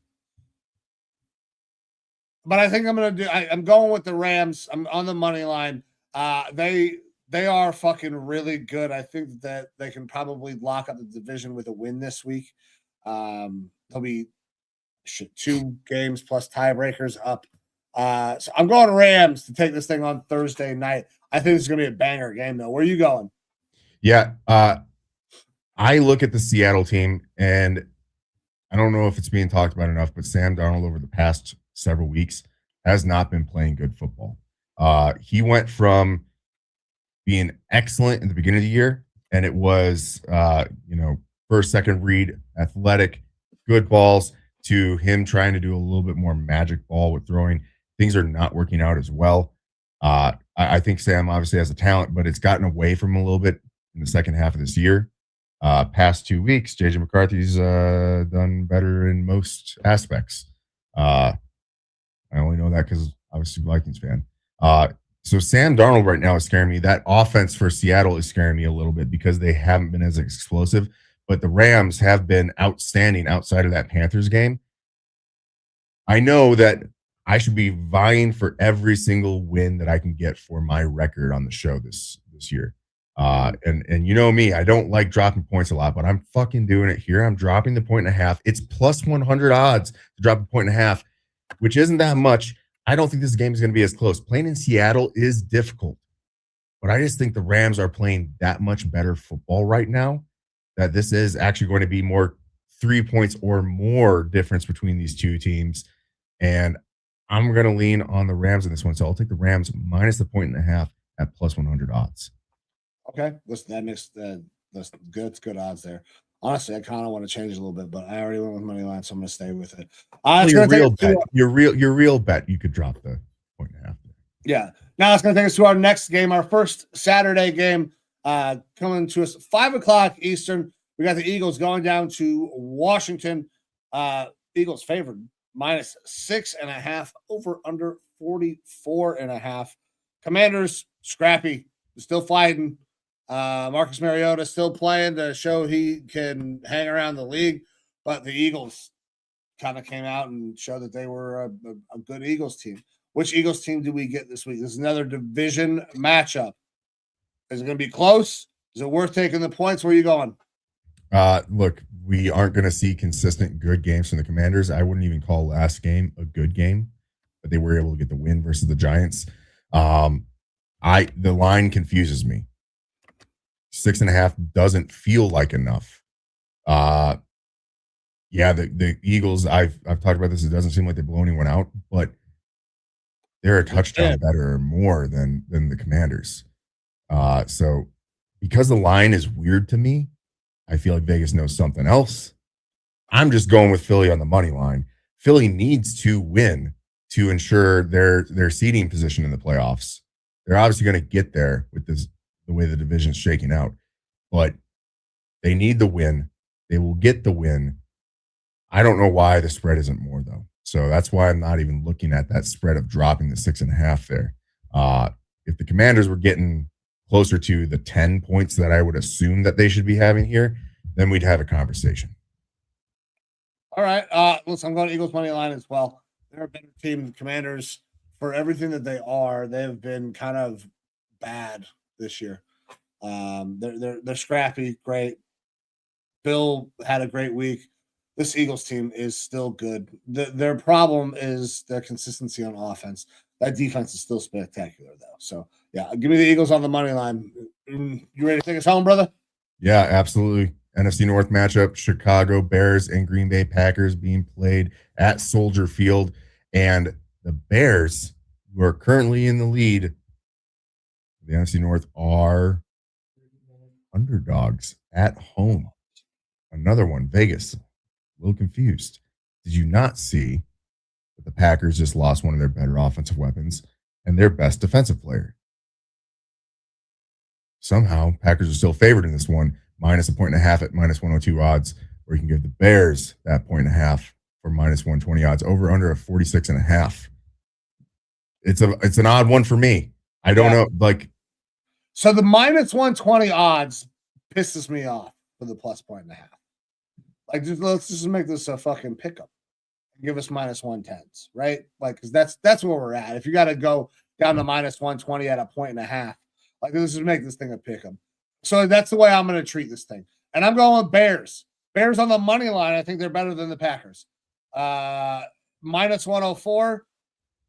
But I think I'm going with the Rams. I'm on the money line. They are fucking really good. I think that they can probably lock up the division with a win this week. They'll be 2 games plus tiebreakers up. So I'm going Rams to take this thing on Thursday night. I think it's going to be a banger game, though. Where are you going?
Yeah, I look at the Seattle team, and I don't know if it's being talked about enough, but Sam Darnold over the past several weeks has not been playing good football. He went from being excellent in the beginning of the year, and it was, first, second read, athletic, good balls, to him trying to do a little bit more magic ball with throwing. Things are not working out as well. I think Sam obviously has a talent, but it's gotten away from him a little bit in the second half of this year. Past 2 weeks, JJ McCarthy's done better in most aspects. I only know that because I was a Vikings fan. So Sam Darnold right now is scaring me. That offense for Seattle is scaring me a little bit because they haven't been as explosive, but the Rams have been outstanding outside of that Panthers game. I know that I should be vying for every single win that I can get for my record on the show this year. And you know me, I don't like dropping points a lot, but I'm fucking doing it here. I'm dropping the 1.5. It's plus 100 odds to drop a 1.5, which isn't that much. I don't think this game is going to be as close. Playing in Seattle is difficult, but I just think the Rams are playing that much better football right now that this is actually going to be more 3 points or more difference between these two teams. And I'm going to lean on the Rams in this one. So I'll take the Rams minus the 1.5 at plus 100 odds.
Okay. Listen, that makes that's good. It's good odds there. Honestly, I kind of want to change a little bit, but I already went with money line, so I'm going to stay with it.
Your real bet, you could drop the 1.5.
Yeah. Now it's going to take us to our next game, our first Saturday game, coming to us 5:00 Eastern. We got the Eagles going down to Washington. Eagles favored minus 6.5, over under 44.5. Commanders scrappy, still fighting. Marcus Mariota still playing to show he can hang around the league, but the Eagles kind of came out and showed that they were a good Eagles team. Which Eagles team do we get this week? This is another division matchup. Is it going to be close? Is it worth taking the points? Where are you going?
Look, we aren't going to see consistent good games from the Commanders. I wouldn't even call last game a good game, but they were able to get the win versus the Giants. The line confuses me. 6.5 doesn't feel like enough. The Eagles, I've talked about this. It doesn't seem like they blow anyone out, but they're a touchdown better or more than the Commanders. So because the line is weird to me, I feel like Vegas knows something else. I'm just going with Philly on the money line. Philly needs to win to ensure their seeding position in the playoffs. They're obviously going to get there with the way the division's shaking out, but they need the win. They will get the win. I don't know why the spread isn't more though. So that's why I'm not even looking at that spread of dropping the 6.5 there. If the Commanders were getting closer to the 10 points that I would assume that they should be having here, then we'd have a conversation.
All right. Listen, I'm going to Eagles money line as well. They're a better team than the Commanders. For everything that they are, they have been kind of bad this year. They're scrappy, great. Bill had a great week. This Eagles team is still good. Their problem is their consistency on offense. That defense is still spectacular, though. So, yeah, give me the Eagles on the money line. You ready to take us home, brother?
Yeah, absolutely. NFC North matchup, Chicago Bears and Green Bay Packers being played at Soldier Field. And the Bears, who are currently in the lead, the NFC North, are underdogs at home. Another one, Vegas. A little confused. Did you not see that the Packers just lost one of their better offensive weapons and their best defensive player? Somehow, Packers are still favored in this one, minus a 1.5 at minus 102 odds, or you can give the Bears that 1.5 for minus 120 odds, over under a 46.5. It's an odd one for me. I don't know.
So the minus 120 odds pisses me off for the plus 1.5. Let's just make this a fucking pickup. Give us minus 110s, right? Because that's where we're at. If you got to go down to minus 120 at a 1.5, let's just make this thing a pick'em. So that's the way I'm going to treat this thing. And I'm going with Bears. Bears on the money line. I think they're better than the Packers. Minus 104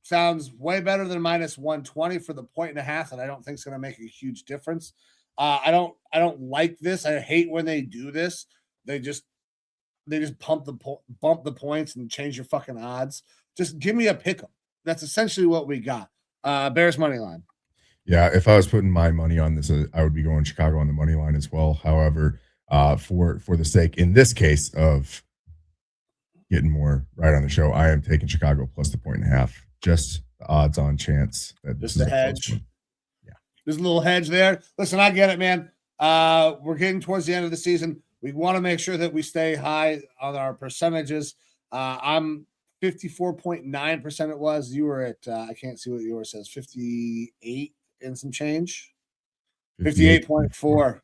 sounds way better than minus 120 for the 1.5, and I don't think it's going to make a huge difference. I don't like this. I hate when they do this. They just bump the points and change your fucking odds. Just give me a pick'em. That's essentially what we got. Bears money line.
Yeah, if I was putting my money on this, I would be going Chicago on the money line as well. However, for the sake, in this case, of getting more right on the show, I am taking Chicago plus the 1.5. Just the odds-on chance that this
Just
is
a
a close
hedge.
one.
There's a little hedge there. Listen, I get it, man. We're getting towards the end of the season. We want to make sure that we stay high on our percentages. I'm 54.9% it was. You were at, I can't see what yours says, 58 and some change. 58.4.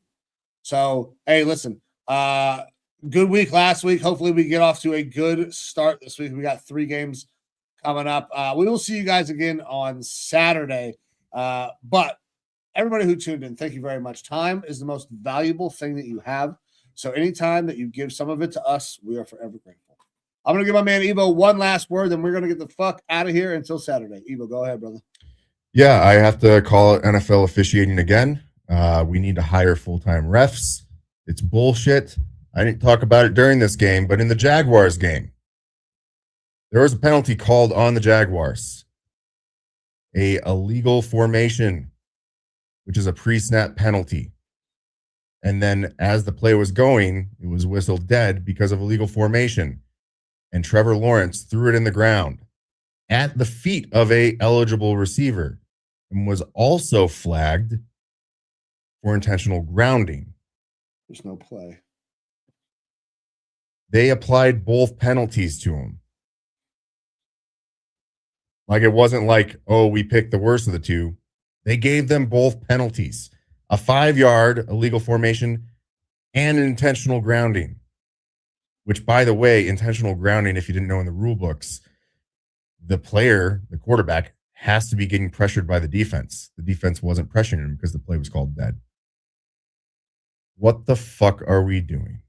So, hey, listen, good week last week. Hopefully we get off to a good start this week. We got 3 games coming up. We will see you guys again on Saturday. But everybody who tuned in, thank you very much. Time is the most valuable thing that you have. So anytime that you give some of it to us, we are forever grateful. I'm going to give my man Evo one last word, then we're going to get the fuck out of here until Saturday. Evo, go ahead, brother.
Yeah, I have to call it NFL officiating again. We need to hire full-time refs. It's bullshit. I didn't talk about it during this game, but in the Jaguars game, there was a penalty called on the Jaguars. A illegal formation, which is a pre-snap penalty. And then as the play was going, it was whistled dead because of illegal formation. And Trevor Lawrence threw it in the ground at the feet of a eligible receiver and was also flagged for intentional grounding.
There's no play.
They applied both penalties to him. Like it wasn't like, oh, we picked the worst of the two. They gave them both penalties. A 5-yard illegal formation and an intentional grounding. Which, by the way, intentional grounding, if you didn't know in the rule books, the player, the quarterback, has to be getting pressured by the defense. The defense wasn't pressuring him because the play was called dead. What the fuck are we doing?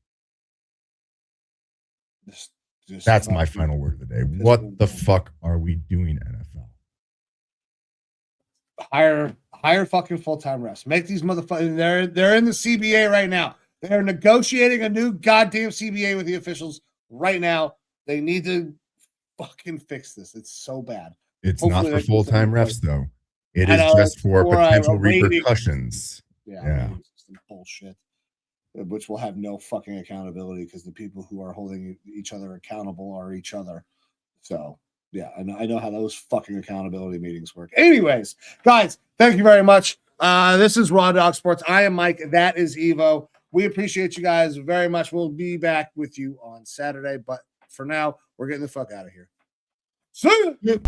That's my final word of the day. What the fuck are we doing, NFL?
Hire fucking full-time refs. Make these motherfuckers. They're in the CBA right now. They're negotiating a new goddamn CBA with the officials right now. They need to fucking fix this. It's so bad.
It's
Hopefully
not for full-time refs, though. It is just for
a
potential
rating.
repercussions.
Yeah. Some bullshit, which will have no fucking accountability because the people who are holding each other accountable are each other. So, yeah, I know how those fucking accountability meetings work. Anyways, guys, thank you very much. This is Raw Dog Sports. I am Mike. That is Evo. We appreciate you guys very much. We'll be back with you on Saturday. But for now, we're getting the fuck out of here. See ya.